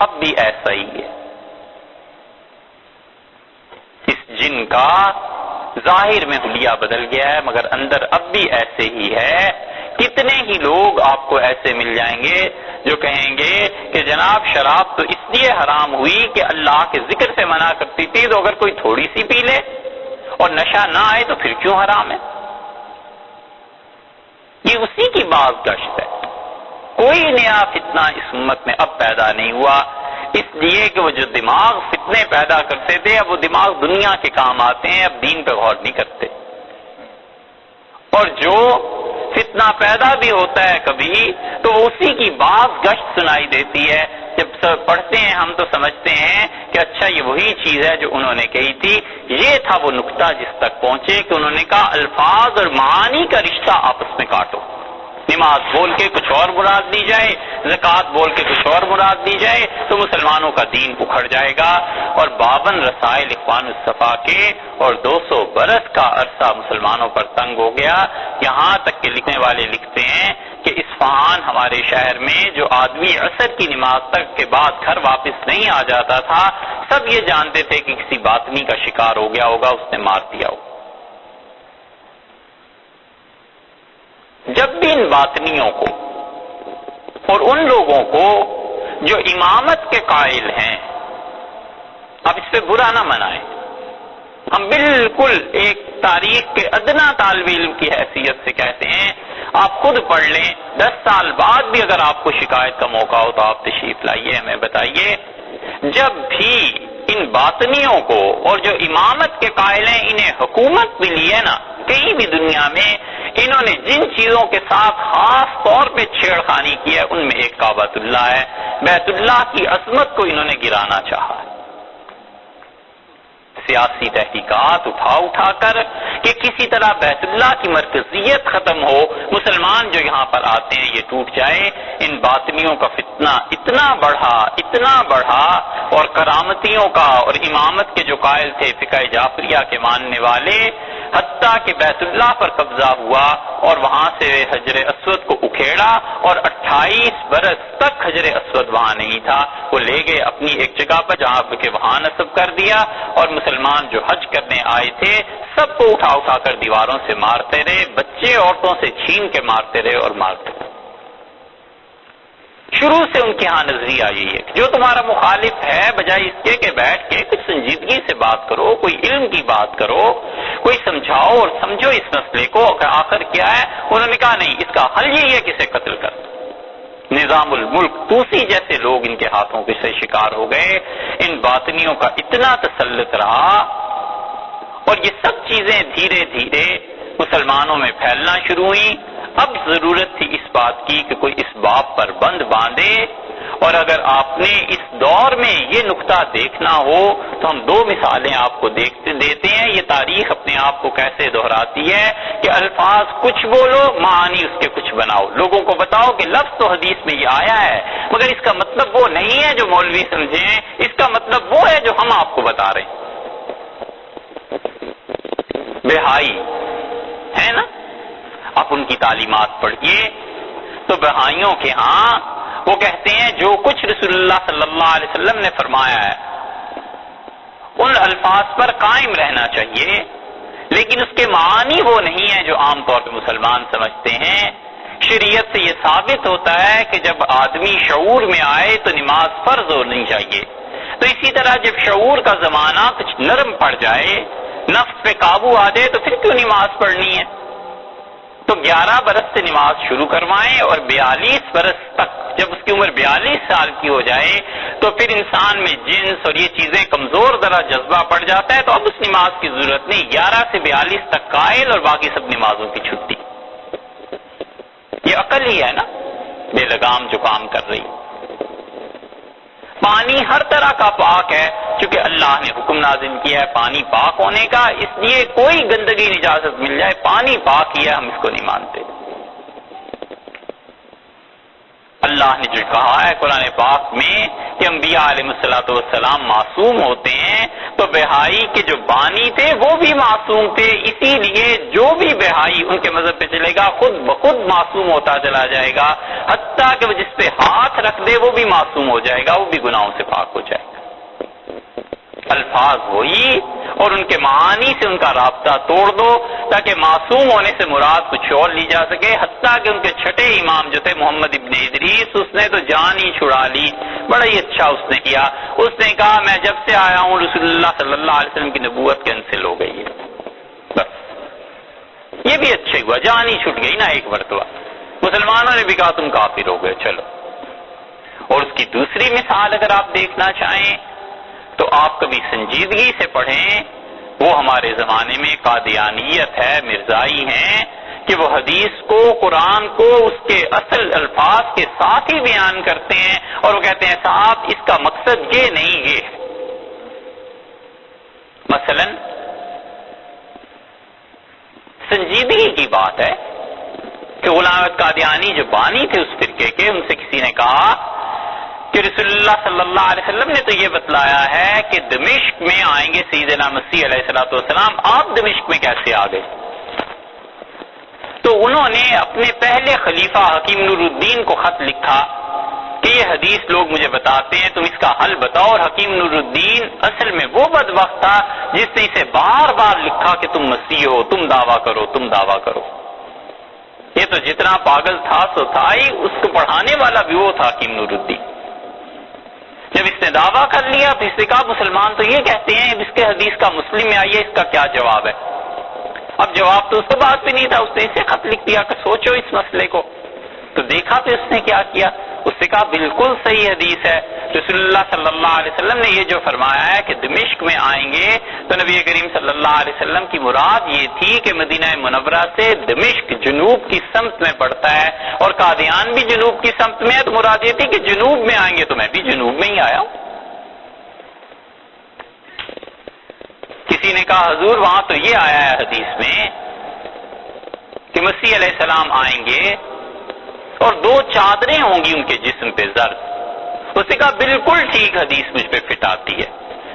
اب بھی ایسا ہی ہے۔ اس جن کا ظاہر میں حلیہ بدل گیا ہے مگر اندر اب بھی ایسے ہی ہے۔ کتنے ہی لوگ آپ کو ایسے مل جائیں گے جو کہیں گے کہ جناب شراب تو اس لیے حرام ہوئی کہ اللہ کے ذکر سے منع کرتی تھی، تو اگر کوئی تھوڑی سی پی لے اور نشہ نہ آئے تو پھر کیوں حرام ہے؟ یہ اسی کی باز گشت ہے۔ کوئی نیا فتنہ اس امت میں اب پیدا نہیں ہوا، اس لیے کہ وہ جو دماغ فتنے پیدا کرتے تھے اب وہ دماغ دنیا کے کام آتے ہیں، اب دین پہ غور نہیں کرتے۔ اور جو فتنہ پیدا بھی ہوتا ہے کبھی تو اسی کی باز گشت سنائی دیتی ہے۔ جب پڑھتے ہیں ہم تو سمجھتے ہیں کہ اچھا یہ وہی چیز ہے جو انہوں نے کہی تھی۔ یہ تھا وہ نقطہ جس تک پہنچے کہ انہوں نے کہا الفاظ اور معانی کا رشتہ آپس میں کاٹو۔ نماز بول کے کچھ اور مراد دی جائے، زکوٰۃ بول کے کچھ اور مراد دی جائے تو مسلمانوں کا دین اکھڑ جائے گا۔ اور 52 رسائل اخوان الصفا کے اور 200 برس کا عرصہ مسلمانوں پر تنگ ہو گیا، یہاں تک کہ لکھنے والے لکھتے ہیں کہ اصفہان ہمارے شہر میں جو آدمی عصر کی نماز تک کے بعد گھر واپس نہیں آ جاتا تھا، سب یہ جانتے تھے کہ کسی باطنی کا شکار ہو گیا ہوگا، اس نے مار دیا ہوگا۔ جب بھی ان باطنیوں کو اور ان لوگوں کو جو امامت کے قائل ہیں، اب اس پہ برا نہ منائیں، ہم بالکل ایک تاریخ کے ادنا طالب علم کی حیثیت سے کہتے ہیں، آپ خود پڑھ لیں، 10 سال بعد بھی اگر آپ کو شکایت کا موقع ہو تو آپ تشریف لائیے، ہمیں بتائیے۔ جب بھی ان باطنیوں کو اور جو امامت کے قائل ہیں انہیں حکومت ملی ہے نا کہیں بھی دنیا میں، انہوں نے جن چیزوں کے ساتھ خاص طور پہ چھیڑخانی کی ہے ان میں ایک کعبۃ اللہ ہے۔ بیت اللہ کی عظمت کو انہوں نے گرانا چاہا ہے۔ سیاسی تحقیقات اٹھا کر کہ کسی طرح بیت اللہ کی مرکزیت ختم ہو، مسلمان جو یہاں پر آتے ہیں یہ ٹوٹ جائے۔ ان باطنیوں کا فتنہ اتنا بڑھا اور کرامتیوں کا اور امامت کے جو قائل تھے فقہ جعفریہ کے ماننے والے، حتیٰ کہ بیت اللہ پر قبضہ ہوا اور وہاں سے حجر اسود کو اکھیڑا اور 28 برس تک حجر اسود وہاں نہیں تھا، وہ لے گئے اپنی ایک جگہ پر جہاں کہ وہاں نصب کر دیا، اور مسلمان جو حج کرنے آئے تھے سب کو اٹھا کر دیواروں سے مارتے رہے، بچے عورتوں سے چھین کے مارتے رہے اور مارتے رہے۔ شروع سے ان کے ہاں نظریہ یہی ہے کہ جو تمہارا مخالف ہے بجائے اس کے کہ بیٹھ کے کچھ سنجیدگی سے بات کرو، کوئی علم کی بات کرو، کوئی سمجھاؤ اور سمجھو اس مسئلے کو کہ آخر کیا ہے۔ انہوں نے کہا نہیں، اس کا حل یہی ہے کہ اسے قتل کر دو۔ نظام الملک توسی جیسے لوگ ان کے ہاتھوں کے سے شکار ہو گئے۔ ان باطنیوں کا اتنا تسلط رہا اور یہ سب چیزیں دھیرے دھیرے مسلمانوں میں پھیلنا شروع ہوئیں۔ اب ضرورت تھی اس بات کی کہ کوئی اس باب پر بند باندھے، اور اگر آپ نے اس دور میں یہ نقطہ دیکھنا ہو تو ہم 2 مثالیں آپ کو دیتے ہیں۔ یہ تاریخ اپنے آپ کو کیسے دہراتی ہے کہ الفاظ کچھ بولو، معانی اس کے کچھ بناؤ، لوگوں کو بتاؤ کہ لفظ تو حدیث میں یہ آیا ہے مگر اس کا مطلب وہ نہیں ہے جو مولوی سمجھیں، اس کا مطلب وہ ہے جو ہم آپ کو بتا رہے ہیں۔ بہائی ہے نا، آپ ان کی تعلیمات پڑھیے تو بہائیوں کے ہاں وہ کہتے ہیں جو کچھ رسول اللہ صلی اللہ علیہ وسلم نے فرمایا ہے ان الفاظ پر قائم رہنا چاہیے، لیکن اس کے معانی وہ نہیں ہے جو عام طور پہ مسلمان سمجھتے ہیں۔ شریعت سے یہ ثابت ہوتا ہے کہ جب آدمی شعور میں آئے تو نماز فرض ہونی چاہیے، تو اسی طرح جب شعور کا زمانہ کچھ نرم پڑ جائے، نفس پہ قابو آ جائے تو پھر کیوں نماز پڑھنی ہے؟ تو 11 برس سے نماز شروع کروائیں اور 42 برس تک جب اس کی عمر 42 سال کی ہو جائے تو پھر انسان میں جنس اور یہ چیزیں کمزور ذرا جذبہ پڑ جاتا ہے، تو اب اس نماز کی ضرورت نہیں، 11 سے 42 تک قائل اور باقی سب نمازوں کی چھٹی۔ یہ عقل ہی ہے نا بے لگام جو کام کر رہی۔ پانی ہر طرح کا پاک ہے، چونکہ اللہ نے حکم نازل کیا ہے پانی پاک ہونے کا، اس لیے کوئی گندگی نجاست مل جائے پانی پاک ہی ہے، ہم اس کو نہیں مانتے۔ اللہ نے جو کہا ہے قرآن پاک میں کہ انبیاء علیہ الصلوۃ والسلام معصوم ہوتے ہیں، تو بہائی کے جو بانی تھے وہ بھی معصوم تھے، اسی لیے جو بھی بہائی ان کے مذہب پہ چلے گا خود بخود معصوم ہوتا چلا جائے گا، حتیٰ کہ وہ جس پہ ہاتھ رکھ دے وہ بھی معصوم ہو جائے گا، وہ بھی گناہوں سے پاک ہو جائے گا۔ الفاظ وہی اور ان کے معانی سے ان کا رابطہ توڑ دو تاکہ معصوم ہونے سے مراد کچھ اور لی جا سکے، حتیٰ کہ ان کے چھٹے امام جو تھے محمد ابن ادریس، اس نے تو جان ہی چھڑا لی، بڑا ہی اچھا اس نے کیا، اس نے کہا میں جب سے آیا ہوں رسول اللہ صلی اللہ علیہ وسلم کی نبوت کینسل ہو گئی ہے، بس یہ بھی اچھا ہوا، جان ہی چھٹ گئی نا ایک مرتبہ، مسلمانوں نے بھی کہا تم کافر ہو گئے چلو۔ اور اس کی دوسری مثال اگر آپ دیکھنا چاہیں تو آپ کبھی سنجیدگی سے پڑھیں، وہ ہمارے زمانے میں قادیانیت ہے، مرزائی ہیں کہ وہ حدیث کو قرآن کو اس کے اصل الفاظ کے ساتھ ہی بیان کرتے ہیں اور وہ کہتے ہیں صاحب اس کا مقصد یہ نہیں یہ ہے۔ مثلا سنجیدگی کی بات ہے کہ غلام احمد قادیانی جو بانی تھے اس فرقے کے، ان سے کسی نے کہا کہ رسول اللہ صلی اللہ علیہ وسلم نے تو یہ بتلایا ہے کہ دمشق میں آئیں گے سیدنا مسیح علیہ الصلوۃ والسلام، آپ دمشق میں کیسے آ گئے؟ تو انہوں نے اپنے پہلے خلیفہ حکیم نور الدین کو خط لکھا کہ یہ حدیث لوگ مجھے بتاتے ہیں، تم اس کا حل بتاؤ، اور حکیم نور الدین اصل میں وہ بدبخت تھا جس نے اسے بار بار لکھا کہ تم مسیح ہو، تم دعویٰ کرو، تم دعویٰ کرو۔ یہ تو جتنا پاگل تھا سو تھا ہی، اس کو پڑھانے والا بھی وہ تھا حکیم نور الدین۔ جب اس نے دعویٰ کر لیا تو اس نے کہا مسلمان تو یہ کہتے ہیں اس کے حدیث کا مسلم میں آئیے، اس کا کیا جواب ہے؟ اب جواب تو اس کے بعد بھی نہیں تھا، اس نے اسے خط لکھ دیا کہ سوچو اس مسئلے کو، تو دیکھا تو اس نے کیا کیا، اس نے کہا بالکل صحیح حدیث ہے، رسول اللہ صلی اللہ علیہ وسلم نے یہ جو فرمایا ہے کہ دمشق میں آئیں گے تو نبی کریم صلی اللہ علیہ وسلم کی مراد یہ تھی کہ مدینہ منورہ سے دمشق جنوب کی سمت میں پڑتا ہے اور قادیان بھی جنوب کی سمت میں ہے، تو مراد یہ تھی کہ جنوب میں آئیں گے، تو میں بھی جنوب میں ہی آیا ہوں۔ کسی نے کہا حضور وہاں تو یہ آیا ہے حدیث میں کہ مسیح علیہ السلام آئیں گے اور 2 چادریں ہوں گی ان کے جسم پہ زرد، اس نے کہا بالکل ٹھیک حدیث مجھ پہ فٹ آتی ہے،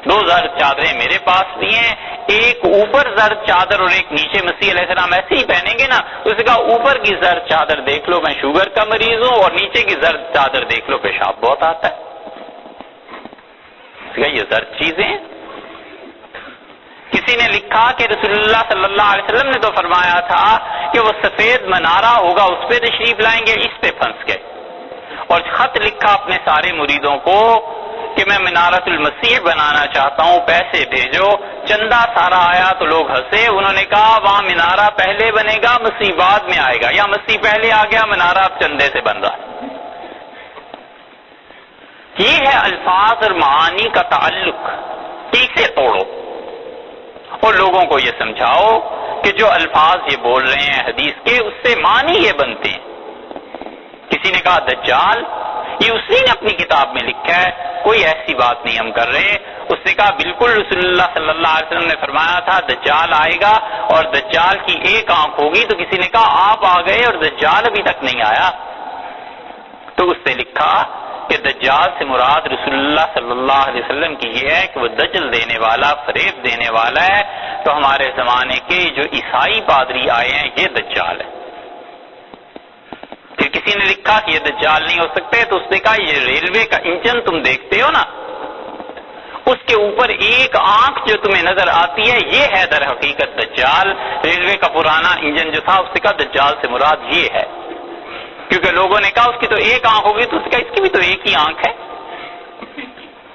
2 زرد چادریں میرے پاس بھی ہیں، ایک اوپر زرد چادر اور ایک نیچے، مسیح علیہ السلام ایسے ہی پہنیں گے نا، اس نے کہا اوپر کی زرد چادر دیکھ لو میں شوگر کا مریض ہوں، اور نیچے کی زرد چادر دیکھ لو پیشاب بہت آتا ہے، اس نے کہا یہ زرد چیزیں ہیں۔ کسی نے لکھا کہ رسول اللہ صلی اللہ علیہ وسلم نے تو فرمایا تھا کہ وہ سفید منارہ ہوگا اس پہ تشریف لائیں گے، اس پہ پھنس گئے، اور خط لکھا اپنے سارے مریدوں کو کہ میں منارۃ المسیح بنانا چاہتا ہوں، پیسے بھیجو، چندہ سارا آیا تو لوگ ہنسے، انہوں نے کہا وہاں منارہ پہلے بنے گا مسیح بعد میں آئے گا، یا مسیح پہلے آ گیا منارہ اب چندے سے بن رہا ہے۔ یہ ہے الفاظ اور معانی کا تعلق، اسے توڑو اور لوگوں کو یہ سمجھاؤ کہ جو الفاظ یہ بول رہے ہیں حدیث کے اس سے معنی یہ بنتے ہیں۔ کسی نے کہا دجال، یہ اسی نے اپنی کتاب میں لکھا ہے، کوئی ایسی بات نہیں ہم کر رہے، اس نے کہا بالکل رسول اللہ صلی اللہ علیہ وسلم نے فرمایا تھا دجال آئے گا اور دجال کی ایک آنکھ ہوگی، تو کسی نے کہا آپ آ گئے اور دجال ابھی تک نہیں آیا، تو اس نے لکھا کہ دجال سے مراد رسول اللہ صلی اللہ علیہ وسلم کی یہ ہے کہ وہ دجل دینے والا، فریب دینے والا ہے، تو ہمارے زمانے کے جو عیسائی پادری آئے ہیں یہ دجال ہے۔ پھر کسی نے لکھا کہ یہ دجال نہیں ہو سکتے، تو اس نے کہا یہ ریلوے کا انجن تم دیکھتے ہو نا، اس کے اوپر ایک آنکھ جو تمہیں نظر آتی ہے یہ ہے در حقیقت دجال۔ ریلوے کا پرانا انجن جو تھا اس نے کہا دجال سے مراد یہ ہے، کیونکہ لوگوں نے کہا اس کی تو ایک آنکھ ہوگی، تو اس کا اس کی بھی تو ایک ہی آنکھ ہے۔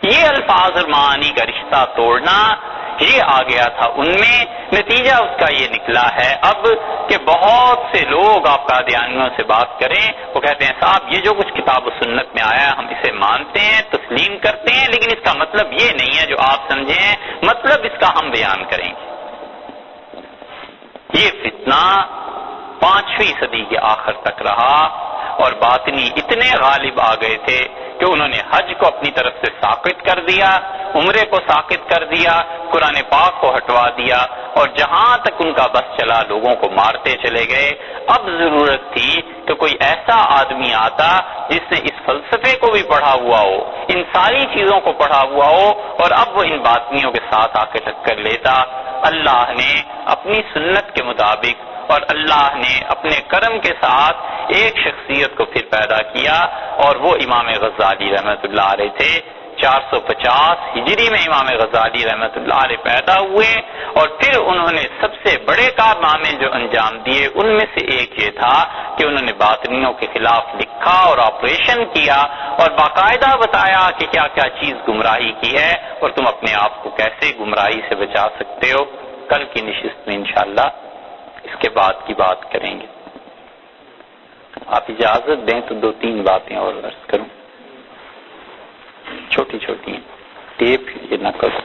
یہ الفاظ اور معانی کا رشتہ توڑنا یہ آ گیا تھا ان میں، نتیجہ اس کا یہ نکلا ہے اب کہ بہت سے لوگ آپ قادیانیوں سے بات کریں وہ کہتے ہیں صاحب یہ جو کچھ کتاب و سنت میں آیا ہم اسے مانتے ہیں، تسلیم کرتے ہیں، لیکن اس کا مطلب یہ نہیں ہے جو آپ سمجھیں، مطلب اس کا ہم بیان کریں گے۔ یہ فتنہ 5ویں صدی کے آخر تک رہا، اور باطنی اتنے غالب آ گئے تھے کہ انہوں نے حج کو اپنی طرف سے ساقط کر دیا، عمرے کو ساقط کر دیا، قرآن پاک کو ہٹوا دیا، اور جہاں تک ان کا بس چلا لوگوں کو مارتے چلے گئے۔ اب ضرورت تھی کہ کوئی ایسا آدمی آتا جس نے اس فلسفے کو بھی پڑھا ہوا ہو، ان ساری چیزوں کو پڑھا ہوا ہو، اور اب وہ ان باطنیوں کے ساتھ آ کے ٹکر لیتا۔ اللہ نے اپنی سنت کے مطابق اور اللہ نے اپنے کرم کے ساتھ ایک شخصیت کو پھر پیدا کیا، اور وہ امام غزالی رحمۃ اللہ علیہ تھے۔ 450 ہجری میں امام غزالی رحمۃ اللہ علیہ پیدا ہوئے، اور پھر انہوں نے سب سے بڑے کارنامے جو انجام دیے ان میں سے ایک یہ تھا کہ انہوں نے باطنیوں کے خلاف لکھا اور آپریشن کیا، اور باقاعدہ بتایا کہ کیا کیا چیز گمراہی کی ہے اور تم اپنے آپ کو کیسے گمراہی سے بچا سکتے ہو۔ کل کی نشست میں انشاءاللہ اس کے بعد کی بات کریں گے۔ آپ اجازت دیں تو 2-3 باتیں اور عرض کروں، چھوٹی چھوٹی ہیں، ٹیپ یہ نہ کرو۔